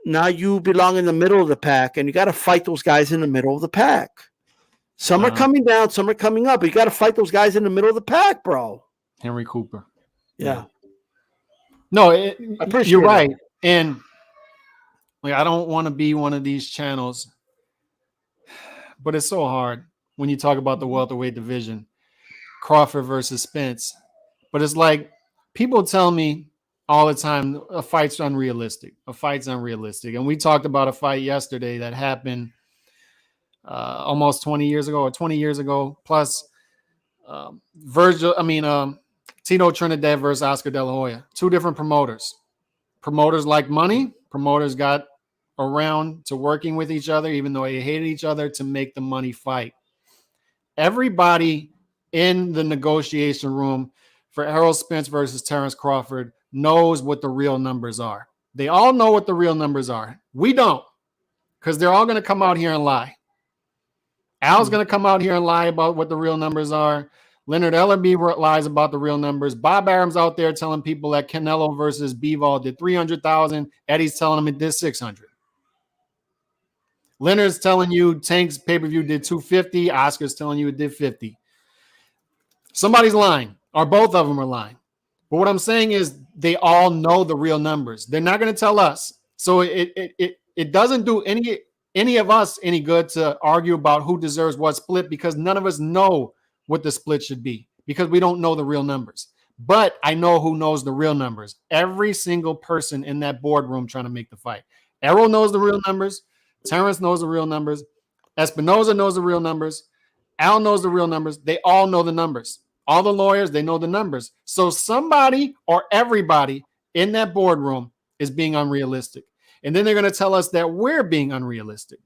Now you belong in the middle of the pack, and you got to fight those guys in the middle of the pack. Some are coming down, some are coming up. But you got to fight those guys in the middle of the pack, bro. Henry Cooper. Yeah. No, you're right. And like, I don't want to be one of these channels, but it's so hard when you talk about the welterweight division, Crawford versus Spence. But it's like people tell me all the time, a fight's unrealistic. And we talked about a fight yesterday that happened almost 20 years ago or 20 years ago, plus Tito Trinidad versus Oscar De La Hoya. Two different promoters. Promoters like money. Promoters got around to working with each other, even though they hated each other, to make the money fight. Everybody in the negotiation room for Errol Spence versus Terrence Crawford knows what the real numbers are. They all know what the real numbers are. We don't, because they're all going to come out here and lie. Al's going to come out here and lie about what the real numbers are. Leonard Ellerby lies about the real numbers. Bob Arum's out there telling people that Canelo versus Bivol did 300,000. Eddie's telling them it did 600. Leonard's telling you Tank's pay-per-view did 250. Oscar's telling you it did 50. Somebody's lying, or both of them are lying. But what I'm saying is they all know the real numbers. They're not going to tell us. So it doesn't do any of us any good to argue about who deserves what split, because none of us know what the split should be, because we don't know the real numbers. But I know who knows the real numbers. Every single person in that boardroom trying to make the fight. Errol knows the real numbers. Terrence knows the real numbers. Espinoza knows the real numbers. Al knows the real numbers. They all know the numbers. All the lawyers, they know the numbers. So somebody or everybody in that boardroom is being unrealistic. And then they're going to tell us that we're being unrealistic.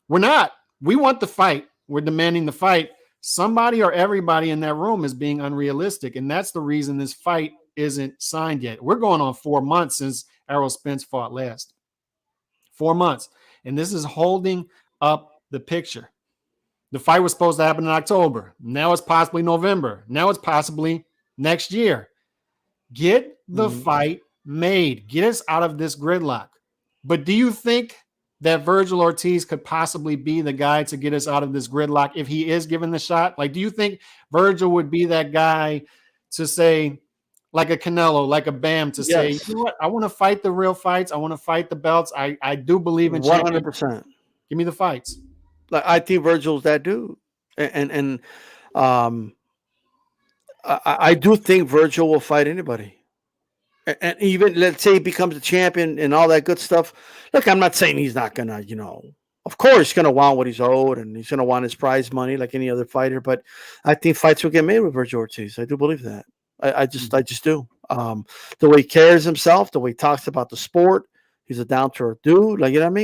We're not. We want the fight. We're demanding the fight. Somebody or everybody in that room is being unrealistic. And that's the reason this fight isn't signed yet. We're going on 4 months since Errol Spence fought last. 4 months. And this is holding up the picture. The fight was supposed to happen in October. Now it's possibly November. Now it's possibly next year. Get the fight made. Get us out of this gridlock. But do you think that Vergil Ortiz could possibly be the guy to get us out of this gridlock if he is given the shot? Like, do you think Vergil would be that guy to say, like a Canelo, like a Bam, to say, you know what, I want to fight the real fights. I want to fight the belts. I do believe in 100%. Give me the fights. Like, I think Vergil's that dude. And I do think Vergil will fight anybody. And even, let's say he becomes a champion and all that good stuff. Look, I'm not saying he's not going to, of course, he's going to want what he's owed and he's going to want his prize money like any other fighter. But I think fights will get made with Vergil Ortiz. I do believe that. I just do. The way he carries himself, the way he talks about the sport, he's a down-to-earth dude. Like, you know what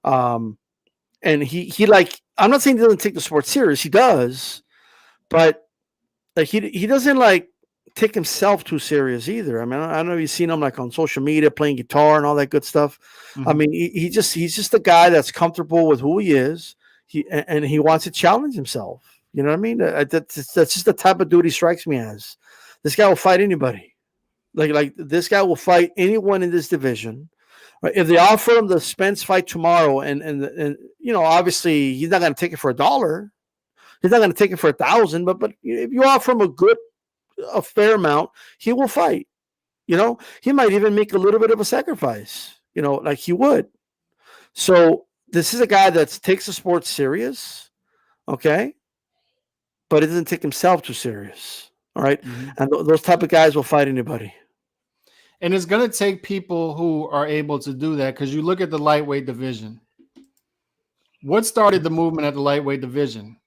I mean? And he like, I'm not saying he doesn't take the sport serious. He does. But like, he doesn't like take himself too serious either. I mean, I don't know if you've seen him like on social media playing guitar and all that good stuff. I mean, he's just a guy that's comfortable with who he is. And he wants to challenge himself. You know what I mean? That's just the type of dude he strikes me as. This guy will fight anybody. Like this guy will fight anyone in this division. If they offer him the Spence fight tomorrow, and obviously he's not going to take it for $1. He's not going to take it for 1,000. But if you offer him a fair amount, he will fight. He might even make a little bit of a sacrifice. Like he would. So this is a guy that takes the sport serious, okay, but it doesn't take himself too serious. All right. And those type of guys will fight anybody. And it's going to take people who are able to do that, because you look at the lightweight division. What started the movement at the lightweight division?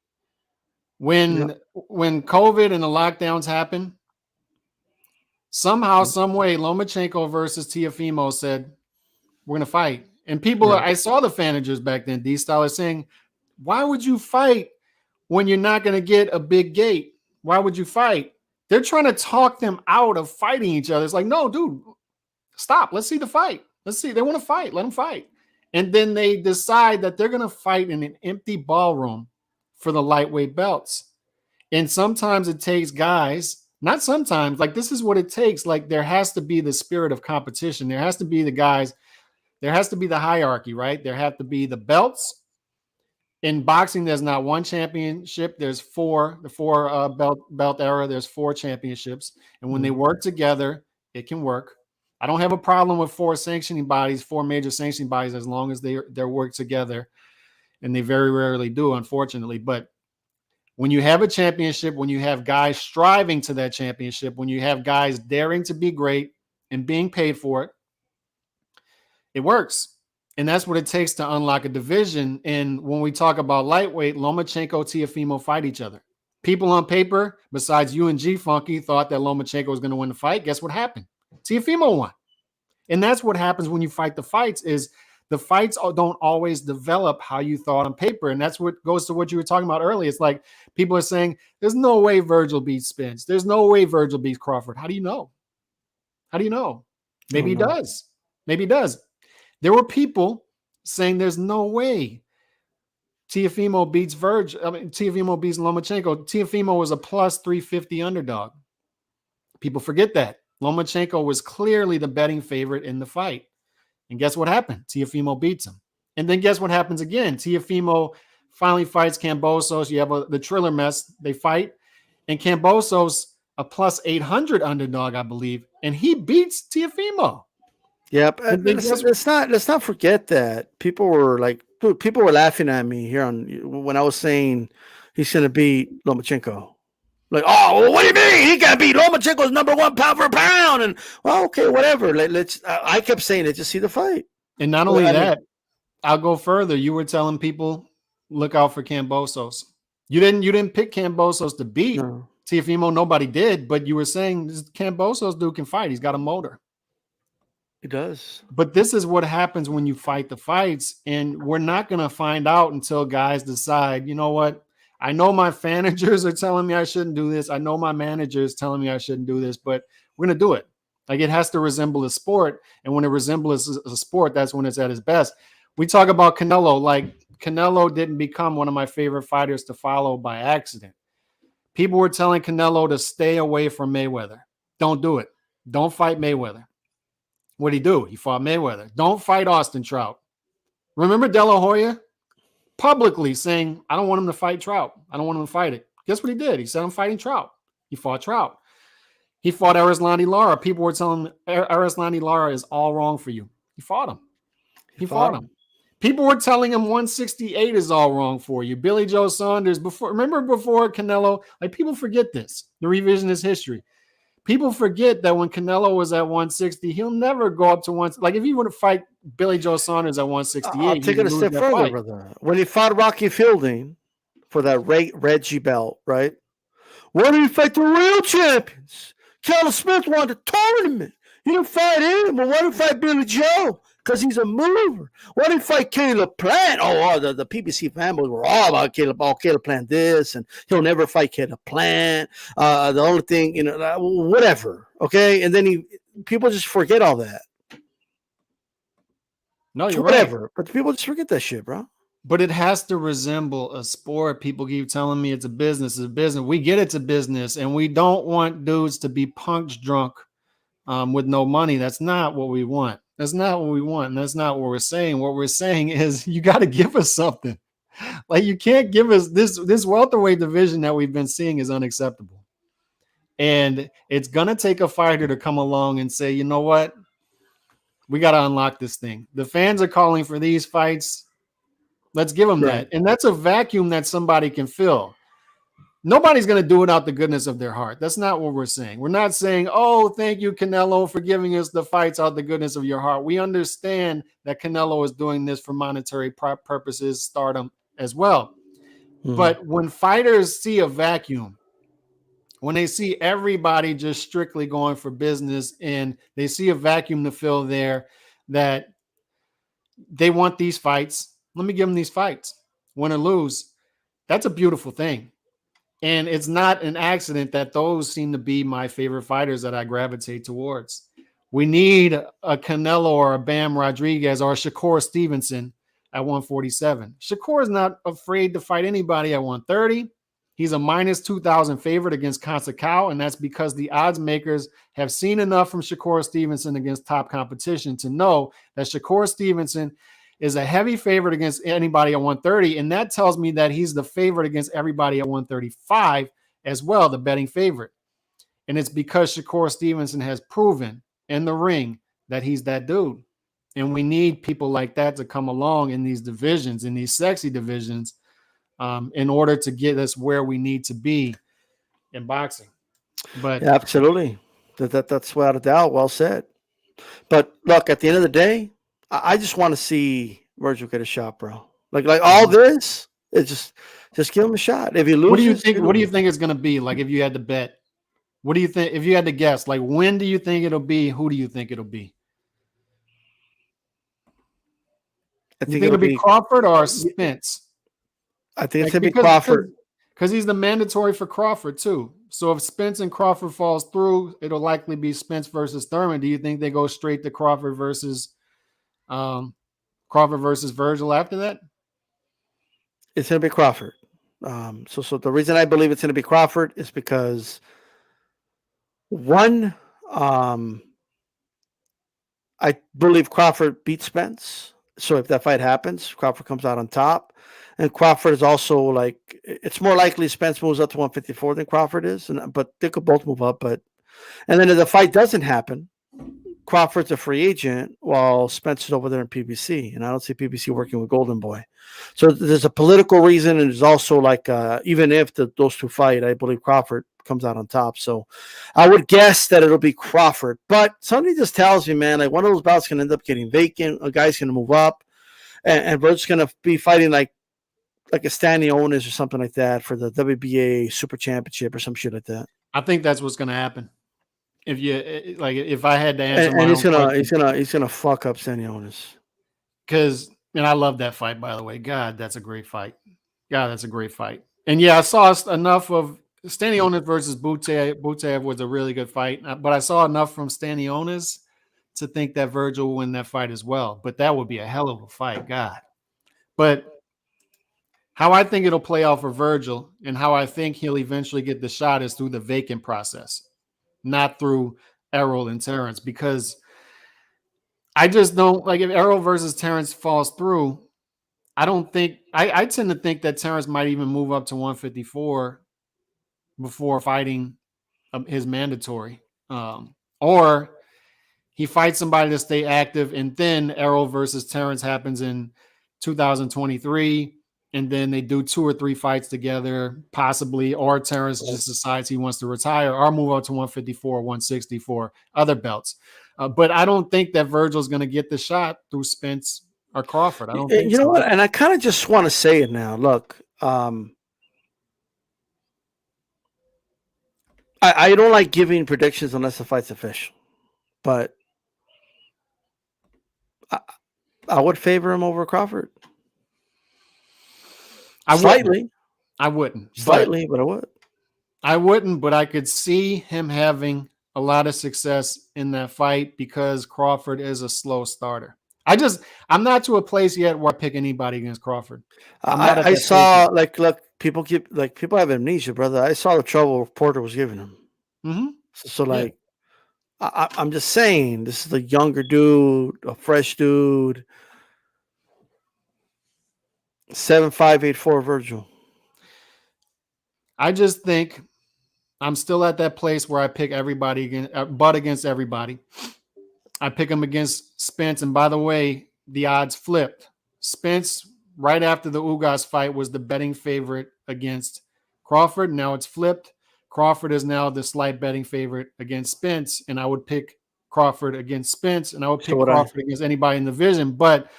When COVID and the lockdowns happened, somehow, some way, Lomachenko versus Teofimo said, we're going to fight. And people, I saw the managers back then, D-Style, saying, why would you fight when you're not going to get a big gate? Why would you fight? They're trying to talk them out of fighting each other. It's like, no, dude, stop. Let's see the fight. Let's see. They want to fight. Let them fight. And then they decide that they're going to fight in an empty ballroom for the lightweight belts. And sometimes it takes guys, not sometimes, like this is what it takes. Like there has to be the spirit of competition. There has to be the guys. There has to be the hierarchy, right? There have to be the belts. In boxing, there's not one championship. There's four. The four belt era. There's 4 championships, and when they work together, it can work. I don't have a problem with 4 sanctioning bodies, 4 major sanctioning bodies, as long as they work together, and they very rarely do, unfortunately. But when you have a championship, when you have guys striving to that championship, when you have guys daring to be great and being paid for it, it works. And that's what it takes to unlock a division. And when we talk about lightweight, Lomachenko, Teofimo fight each other. People on paper, besides you and G Funky, thought that Lomachenko was going to win the fight. Guess what happened? Teofimo won. And that's what happens when you fight the fights is the fights don't always develop how you thought on paper. And that's what goes to what you were talking about earlier. It's like people are saying, there's no way Vergil beats Spence. There's no way Vergil beats Crawford. How do you know? How do you know? Maybe he does. Maybe he does. There were people saying there's no way Teofimo beats Vergil. I mean, Teofimo beats Lomachenko. Teofimo was a plus 350 underdog. People forget that. Lomachenko was clearly the betting favorite in the fight. And guess what happened? Teofimo beats him. And then guess what happens again? Teofimo finally fights Kambosos. You have the Triller mess. They fight. And Kambosos, a plus 800 underdog, I believe. And he beats Teofimo. Yep. Let's not forget that people were laughing at me here when I was saying he's going to beat Lomachenko. Like, oh, well, what do you mean? He got to beat Lomachenko's number one pound for pound. And well, okay, whatever. I kept saying it. Just see the fight. And not only that, I'll go further. You were telling people, look out for Kambosos. You didn't pick Kambosos to beat Teofimo. Nobody did, but you were saying this Kambosos dude can fight. He's got a motor. He does. But this is what happens when you fight the fights, and we're not going to find out until guys decide, you know what? I know my managers are telling me I shouldn't do this. I know my manager is telling me I shouldn't do this, but we're going to do it. Like, it has to resemble a sport, and when it resembles a sport, that's when it's at its best. We talk about Canelo. Like, Canelo didn't become one of my favorite fighters to follow by accident. People were telling Canelo to stay away from Mayweather. Don't do it. Don't fight Mayweather. What'd he do? He fought Mayweather. Don't fight Austin Trout. Remember De La Hoya publicly saying, I don't want him to fight Trout. I don't want him to fight it. Guess what he did? He said, I'm fighting Trout. He fought Trout. He fought Arislandi Lara. People were telling him Arislandi Lara is all wrong for you. He fought him. He fought him. People were telling him 168 is all wrong for you. Billy Joe Saunders, before Canelo, like, people forget this, the revisionist history. People forget that when Canelo was at 160, he'll never go up to one. Like, if he were to fight Billy Joe Saunders at 168, I'll take it a step further, brother. When he fought Rocky Fielding for that Reggie belt, right? Why did he fight the real champions? Kelly Smith won the tournament. He didn't fight him. But why did he fight Billy Joe? Because he's a mover. Why did he fight Caleb Plant? The PBC fanboys were all about Caleb. Oh, Caleb Plant this, and he'll never fight Caleb Plant. The only thing, whatever. Okay, and then people just forget all that. No, you're whatever. Right. But people just forget that shit, bro. But it has to resemble a sport. People keep telling me it's a business. It's a business. We get it's a business, and we don't want dudes to be punch drunk with no money. That's not what we want. That's not what we want. And that's not what we're saying. What we're saying is you got to give us something. Like, you can't give us this welterweight division that we've been seeing is unacceptable. And it's going to take a fighter to come along and say, you know what? We got to unlock this thing. The fans are calling for these fights. Let's give them that. And that's a vacuum that somebody can fill. Nobody's going to do it out the goodness of their heart. That's not what we're saying. We're not saying, oh, thank you, Canelo, for giving us the fights out the goodness of your heart. We understand that Canelo is doing this for monetary purposes, stardom as well. Mm-hmm. But when fighters see a vacuum, when they see everybody just strictly going for business and they see a vacuum to fill there, that they want these fights, let me give them these fights. Win or lose, that's a beautiful thing. And it's not an accident that those seem to be my favorite fighters that I gravitate towards. We need a Canelo or a Bam Rodriguez or a Shakur Stevenson at 147. Shakur is not afraid to fight anybody at 130. He's a minus 2,000 favorite against Consacao, and that's because the odds makers have seen enough from Shakur Stevenson against top competition to know that Shakur Stevenson is a heavy favorite against anybody at 130, and that tells me that he's the favorite against everybody at 135 as well, the betting favorite. And it's because Shakur Stevenson has proven in the ring that he's that dude. And we need people like that to come along in these divisions, in these sexy divisions, in order to get us where we need to be in boxing. But yeah, absolutely. That's without a doubt. Well said. But look, at the end of the day, I just want to see Vergil get a shot, bro. Like all this, it's just give him a shot. If he loses, what do you think? What do you think it's going to be? Like, if you had to bet, what do you think? If you had to guess, like, when do you think it'll be? Who do you think it'll be? I You think think it'll be Crawford or Spence? I think it's Like, gonna be Crawford. Because he's the mandatory for Crawford too. So if Spence and Crawford falls through, it'll likely be Spence versus Thurman. Do you think they go straight to Crawford versus Vergil after that? It's gonna be Crawford. So the reason I believe it's gonna be Crawford is because one, I believe Crawford beats Spence. So if that fight happens, Crawford comes out on top. And Crawford is also like, it's more likely Spence moves up to 154 than Crawford is, but they could both move up. And then if the fight doesn't happen, Crawford's a free agent while Spence is over there in PBC, and I don't see PBC working with Golden Boy. So there's a political reason, and there's also like even if those two fight, I believe Crawford comes out on top. So I would guess that it'll be Crawford, but somebody just tells me, man, like one of those bouts can end up getting vacant. A guy's going to move up, and Vergil's going to be fighting like a Stanionis or something like that for the WBA Super Championship or some shit like that. I think that's what's going to happen. If I had to answer, and he's gonna fuck up Stanionis. And I love that fight, by the way. God, that's a great fight. And yeah, I saw enough of Stanionis versus Butev. Butev was a really good fight, but I saw enough from Stanionis to think that Vergil will win that fight as well. But that would be a hell of a fight, God. But how I think it'll play out for Vergil and how I think he'll eventually get the shot is through the vacant process, not through Errol and Terrence, because I just don't like if Errol versus Terrence falls through. I don't think I tend to think that Terrence might even move up to 154 before fighting his mandatory, or he fights somebody to stay active, and then Errol versus Terrence happens in 2023. And then they do 2 or 3 fights together, possibly, or Terrence just decides he wants to retire or move up to 154, 164, other belts. But I don't think that Vergil's going to get the shot through Spence or Crawford. I don't think you know what? And I kind of just want to say it now. Look, I don't like giving predictions unless the fight's official, but I would favor him over Crawford. I wouldn't, but I would. I wouldn't, but I could see him having a lot of success in that fight because Crawford is a slow starter. I'm not to a place yet where I pick anybody against Crawford. I saw look, people have amnesia, brother. I saw the trouble Porter was giving him. Mm-hmm. So like, yeah. I'm just saying, this is a younger dude, a fresh dude. 7584 Vergil. I just think I'm still at that place where I pick everybody against everybody. I pick him against Spence, and by the way, the odds flipped. Spence, right after the Ugas fight, was the betting favorite against Crawford. Now it's flipped. Crawford is now the slight betting favorite against Spence, and I would pick Crawford against Spence, and I would pick Crawford against anybody in the division. But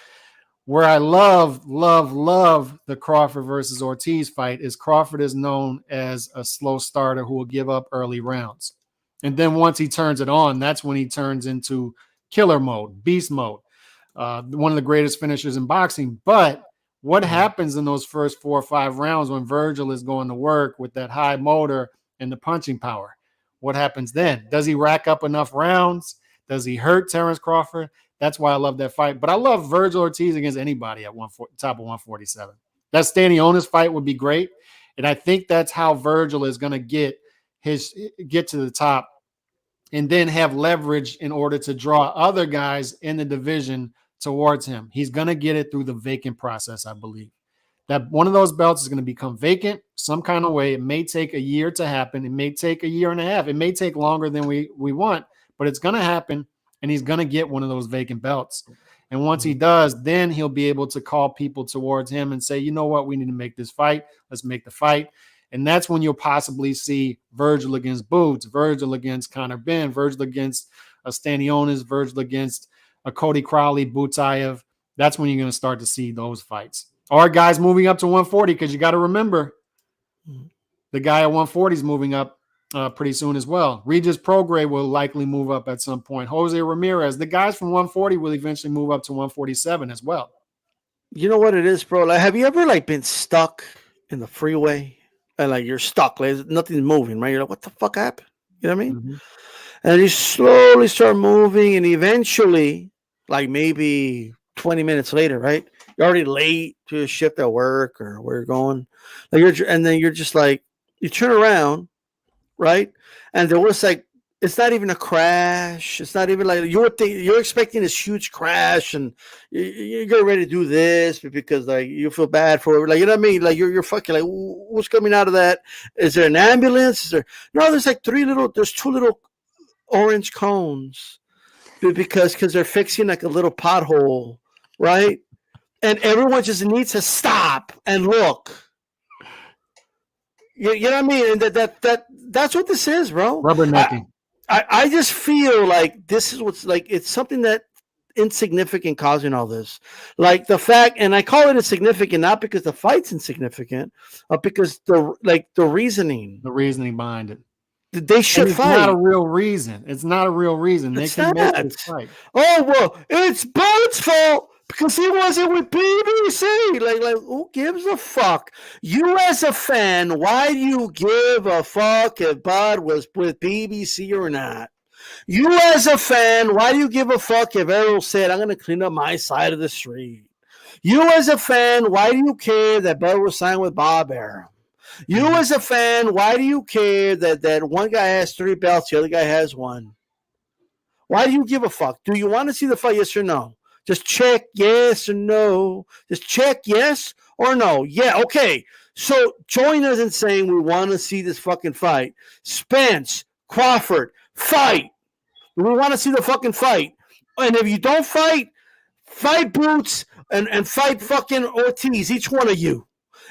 where I love the Crawford versus Ortiz fight is Crawford is known as a slow starter who will give up early rounds. And then once he turns it on, that's when he turns into killer mode, beast mode, one of the greatest finishers in boxing. But what happens in those first 4 or 5 rounds when Vergil is going to work with that high motor and the punching power? What happens then? Does he rack up enough rounds? Does he hurt Terrence Crawford? That's why I love that fight. But I love Vergil Ortiz against anybody at top of 147. That Stanionis fight would be great. And I think that's how Vergil is going to get to the top and then have leverage in order to draw other guys in the division towards him. He's going to get it through the vacant process, I believe. That one of those belts is going to become vacant some kind of way. It may take a year to happen. It may take a year and a half. It may take longer than we want, but it's going to happen. And he's going to get one of those vacant belts. And once he does, then he'll be able to call people towards him and say, you know what, we need to make this fight. Let's make the fight. And that's when you'll possibly see Vergil against Boots, Vergil against Conor Benn, Vergil against Stanionis, Vergil against a Cody Crowley, Butayev, that's when you're going to start to see those fights. Or guys moving up to 140, because you got to remember the guy at 140 is moving up pretty soon as well. Regis Prograis will likely move up at some point. Jose Ramirez, the guys from 140 will eventually move up to 147 as well. You know what it is, bro? Like, have you ever like been stuck in the freeway and like you're stuck, like nothing's moving, right? You're like, what the fuck happened? You know what I mean? Mm-hmm. And you slowly start moving, and eventually, like maybe 20 minutes later, right? You're already late to your shift at work or where you're going. Like and then you're just like, you turn around, right? And there was like, it's not even a crash. It's not even like you're expecting this huge crash, and you're getting ready to do this because like you feel bad for it. Like, you know what I mean? Like you're fucking like, what's coming out of that? Is there an ambulance? Is there? No, there's like there's two little orange cones because they're fixing like a little pothole, right? And everyone just needs to stop and look. You know what I mean? And that's what this is, bro. Rubbernecking. I just feel like this is what's like, it's something that insignificant causing all this. Like the fact, and I call it insignificant not because the fight's insignificant, but because the reasoning. The reasoning behind it. They should fight. It's not a real reason. It's not a real reason. They can make this fight. Oh, well, it's Bud's fault because he wasn't with BBC. Like, who gives a fuck? You as a fan, why do you give a fuck if Bud was with BBC or not? You as a fan, why do you give a fuck if Errol said, I'm going to clean up my side of the street? You as a fan, why do you care that Bud was signed with Bob Arum? You as a fan, why do you care that one guy has 3 belts, the other guy has 1? Why do you give a fuck? Do you want to see the fight, yes or no? Just check yes or no. Just check yes or no. Yeah, okay. So join us in saying we want to see this fucking fight. Spence, Crawford, fight. We want to see the fucking fight. And if you don't fight Boots and fight fucking Ortiz, each one of you.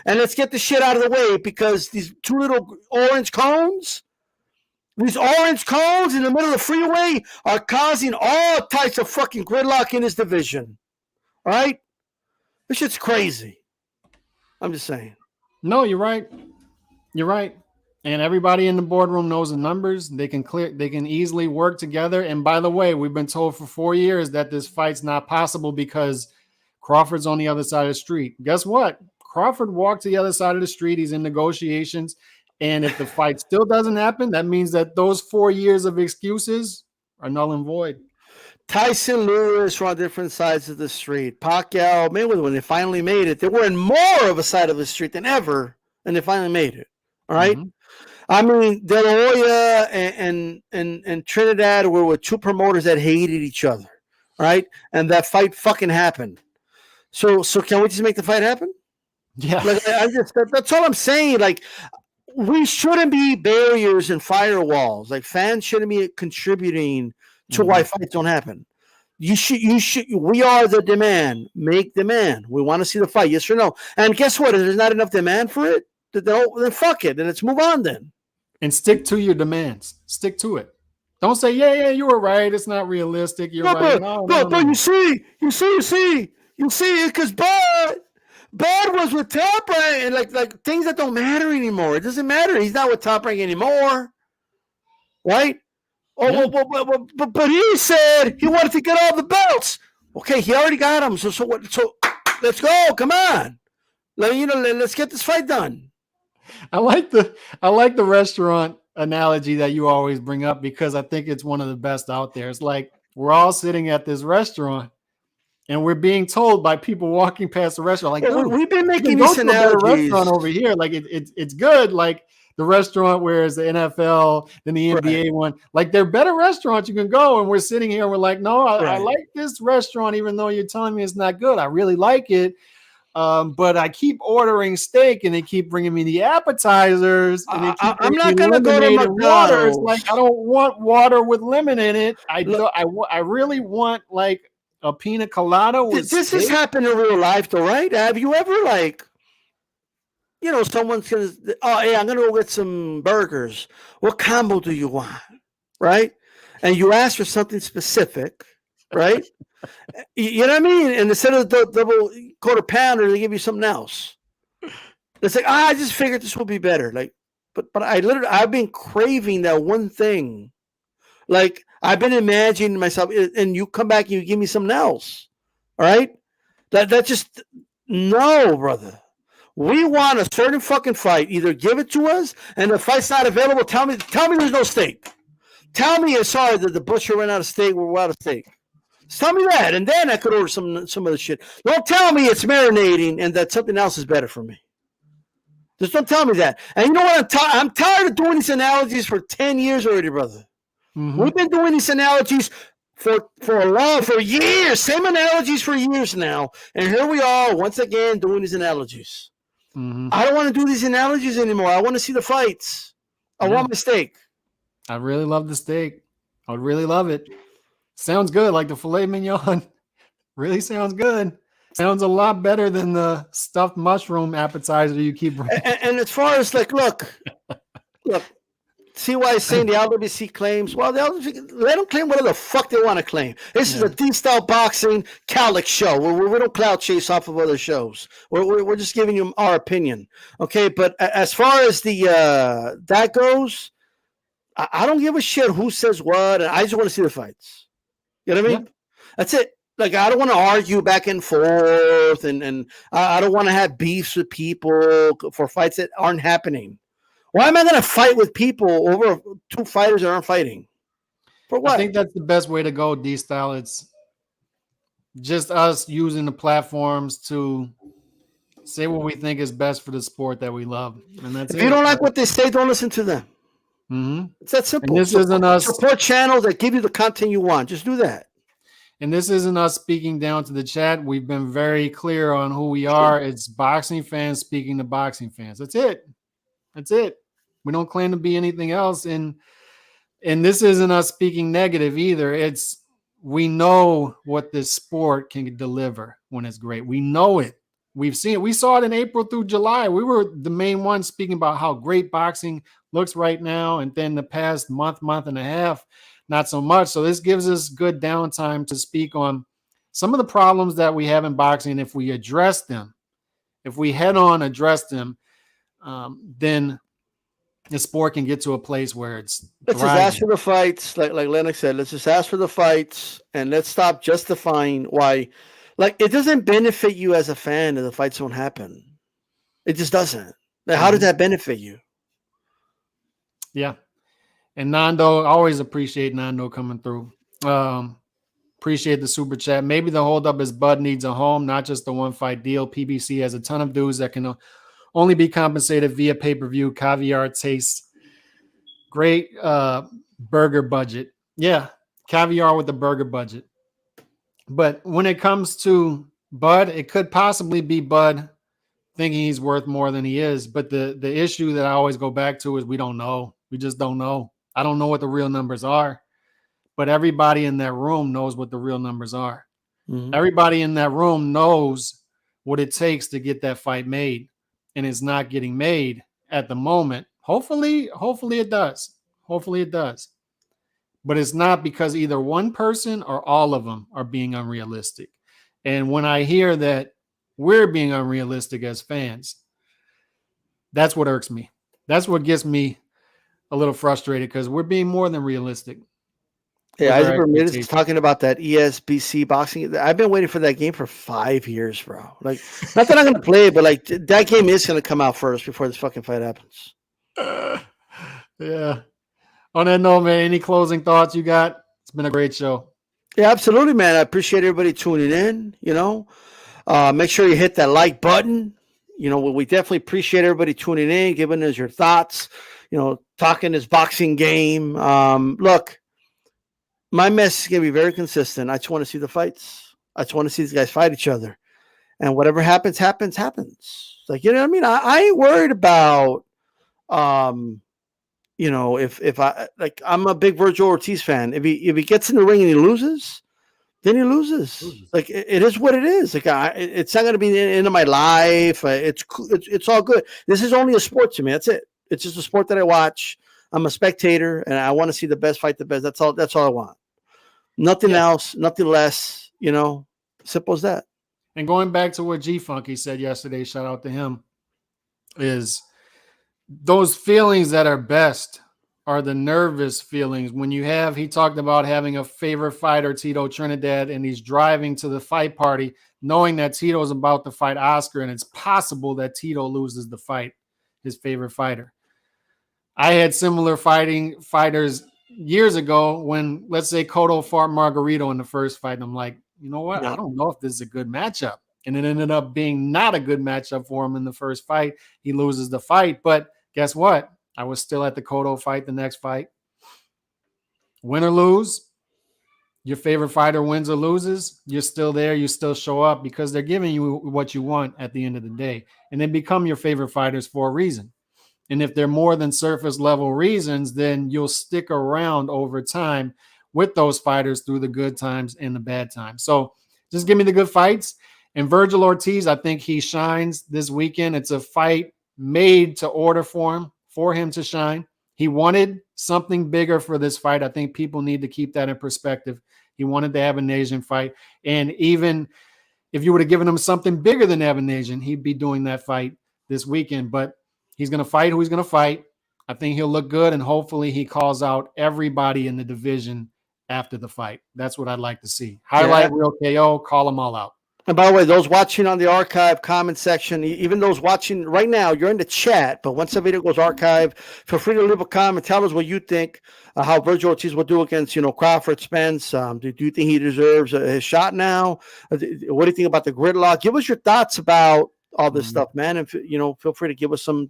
And let's get the shit out of the way because these 2 little orange cones, these orange cones in the middle of the freeway are causing all types of fucking gridlock in this division. All right? This shit's crazy. I'm just saying. No, you're right. You're right. And everybody in the boardroom knows the numbers. They can easily work together. And by the way, we've been told for 4 years that this fight's not possible because Crawford's on the other side of the street. Guess what? Crawford walked to the other side of the street. He's in negotiations. And if the fight still doesn't happen, that means that those 4 years of excuses are null and void. Tyson Lewis were on different sides of the street. Pacquiao, Mayweather, when they finally made it, they were in more of a side of the street than ever, and they finally made it. All right? Mm-hmm. I mean, De La Hoya and Trinidad were with 2 promoters that hated each other. Right? And that fight fucking happened. So can we just make the fight happen? Yeah. Like, that's all I'm saying. Like, we shouldn't be barriers and firewalls. Like, fans shouldn't be contributing to why fights don't happen. You should. We are the demand. Make demand. We want to see the fight. Yes or no? And guess what? If there's not enough demand for it, then fuck it. Then let's move on then. And stick to your demands. Stick to it. Don't say, yeah, you were right. It's not realistic. You're right. No. You see, because Bud was with Top Rank and like things that don't matter anymore. It doesn't matter. He's not with Top Rank anymore, right? Oh, yeah. but he said he wanted to get all the belts. Okay, he already got them. So what? So let's go. Come on, let's get this fight done. I like the restaurant analogy that you always bring up because I think it's one of the best out there. It's like we're all sitting at this restaurant and we're being told by people walking past the restaurant, like, we've been making these analogies. Restaurant over here, like it's good. Like the restaurant where it's the NFL, then the NBA one, like they're better restaurants you can go. And we're sitting here and we're like, no, I like this restaurant, even though you're telling me it's not good. I really like it. But I keep ordering steak and they keep bringing me the appetizers. And I'm not going to go to McDonald's. Like I don't want water with lemon in it. I really want like a pina colada with this steak. Has happened in real life though, right? Have you ever someone's going to, hey, I'm going to go get some burgers. What combo do you want? Right? And you ask for something specific, right? You know what I mean? And instead of the double quarter pounder, they give you something else. It's like, I just figured this would be better. Like, but I've been craving that one thing. Like, I've been imagining myself, and you come back and you give me something else. All right? That just, no, brother. We want a certain fucking fight. Either give it to us, and the fight's not available, tell me there's no steak. Tell me, sorry, that the butcher ran out of steak, we're out of steak. Just tell me that, and then I could order some of the shit. Don't tell me it's marinating and that something else is better for me. Just don't tell me that. And you know what? I'm tired of doing these analogies for 10 years already, brother. Mm-hmm. We've been doing these analogies for years. Same analogies for years now. And here we are once again doing these analogies. Mm-hmm. I don't want to do these analogies anymore. I want to see the fights. I want my steak. I really love the steak. I would really love it. Sounds good, like the filet mignon. Really sounds good. Sounds a lot better than the stuffed mushroom appetizer you keep. And as far as like, look, see why I'm saying the LWC claims? Well, let them claim whatever the fuck they want to claim. This is a D-style boxing Calic show. We don't cloud chase off of other shows. We're just giving you our opinion, okay? But as far as the that goes, I don't give a shit who says what. I just want to see the fights. You know what I mean? Yeah. That's it. Like, I don't want to argue back and forth, and I don't want to have beefs with people for fights that aren't happening. Why am I going to fight with people over two fighters that aren't fighting? For what? I think that's the best way to go, D-Style. It's just us using the platforms to say what we think is best for the sport that we love. And that's if you don't like what they say, don't listen to them. Mm-hmm. It's that simple. And this isn't us. Support channels that give you the content you want. Just do that. And this isn't us speaking down to the chat. We've been very clear on who we are. It's boxing fans speaking to boxing fans. That's it. That's it. We don't claim to be anything else. And this isn't us speaking negative either. It's we know what this sport can deliver when it's great. We know it. We've seen it. We saw it in April through July. We were the main ones speaking about how great boxing looks right now. And then the past month and a half, not so much. So this gives us good downtime to speak on some of the problems that we have in boxing. If we address them, if we head on address them, then the sport can get to a place where it's let's just ask for the fights, like Lennox said. Let's just ask for the fights, and let's stop justifying why. Like, it doesn't benefit you as a fan if the fights don't happen. It just doesn't. Like, how does that benefit you? Yeah. And Nando, always appreciate Nando coming through. Appreciate the super chat. Maybe the holdup is Bud needs a home, not just the one fight deal. PBC has a ton of dudes that can only be compensated via pay-per-view. Caviar tastes great. Burger budget. Yeah, caviar with the burger budget. But when it comes to Bud, it could possibly be Bud thinking he's worth more than he is. But the issue that I always go back to is we don't know. We just don't know. I don't know what the real numbers are. But everybody in that room knows what the real numbers are. Mm-hmm. Everybody in that room knows what it takes to get that fight made. And it's not getting made at the moment. Hopefully it does. Hopefully it does. But it's not because either one person or all of them are being unrealistic. And when I hear that we're being unrealistic as fans, that's what irks me. That's what gets me a little frustrated because we're being more than realistic. Yeah, Isaac Ramirez is talking about that ESBC boxing. I've been waiting for that game for 5 years, bro. Like, not that I'm going to play it, but like that game is going to come out first before this fucking fight happens. Yeah. On that note, man, any closing thoughts you got? It's been a great show. Yeah, absolutely, man. I appreciate everybody tuning in. You know, make sure you hit that like button. You know, we definitely appreciate everybody tuning in, giving us your thoughts. You know, talking this boxing game. Look, my message is going to be very consistent. I just want to see the fights. I just want to see these guys fight each other. And whatever happens. Like, you know what I mean? I ain't worried about, you know, if I, like, I'm a big Vergil Ortiz fan. If he gets in the ring and he loses, then he loses. Like, it is what it is. Like, it's not going to be the end of my life. It's all good. This is only a sport to me. That's it. It's just a sport that I watch. I'm a spectator, and I want to see the best fight the best. That's all I want. Nothing else, nothing less. You know, simple as that. And going back to what G Funky said yesterday, shout out to him, is those feelings that are best are the nervous feelings. When you have, he talked about having a favorite fighter, Tito Trinidad, and he's driving to the fight party, knowing that Tito is about to fight Oscar, and it's possible that Tito loses the fight, his favorite fighter. I had similar fighters years ago when, let's say, Cotto fought Margarito in the first fight, and I'm like, you know what? Yeah. I don't know if this is a good matchup. And it ended up being not a good matchup for him in the first fight. He loses the fight, but guess what? I was still at the Cotto fight the next fight. Win or lose, your favorite fighter wins or loses, you're still there, you still show up because they're giving you what you want at the end of the day. And they become your favorite fighters for a reason. And if they're more than surface level reasons, then you'll stick around over time with those fighters through the good times and the bad times. So just give me the good fights. And Vergil Ortiz, I think he shines this weekend. It's a fight made to order for him to shine. He wanted something bigger for this fight. I think people need to keep that in perspective. He wanted to have an Asian fight. And even if you would have given him something bigger than have an Asian, he'd be doing that fight this weekend. But he's going to fight who he's going to fight. I think he'll look good, and hopefully he calls out everybody in the division after the fight. That's what I'd like to see. Highlight, real KO, call them all out. And by the way, those watching on the archive comment section, even those watching right now, you're in the chat, but once the video goes archive, feel free to leave a comment. Tell us what you think, how Vergil Ortiz will do against, Crawford Spence. Do you think he deserves his shot now? What do you think about the gridlock? Give us your thoughts about all this stuff, man. And, feel free to give us some,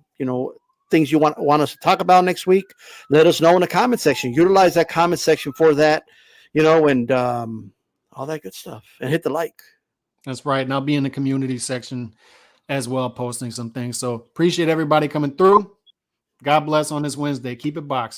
things you want us to talk about next week. Let us know in the comment section. Utilize that comment section for that, and all that good stuff. And hit the like. That's right. And I'll be in the community section as well, posting some things. So appreciate everybody coming through. God bless on this Wednesday. Keep it boxing.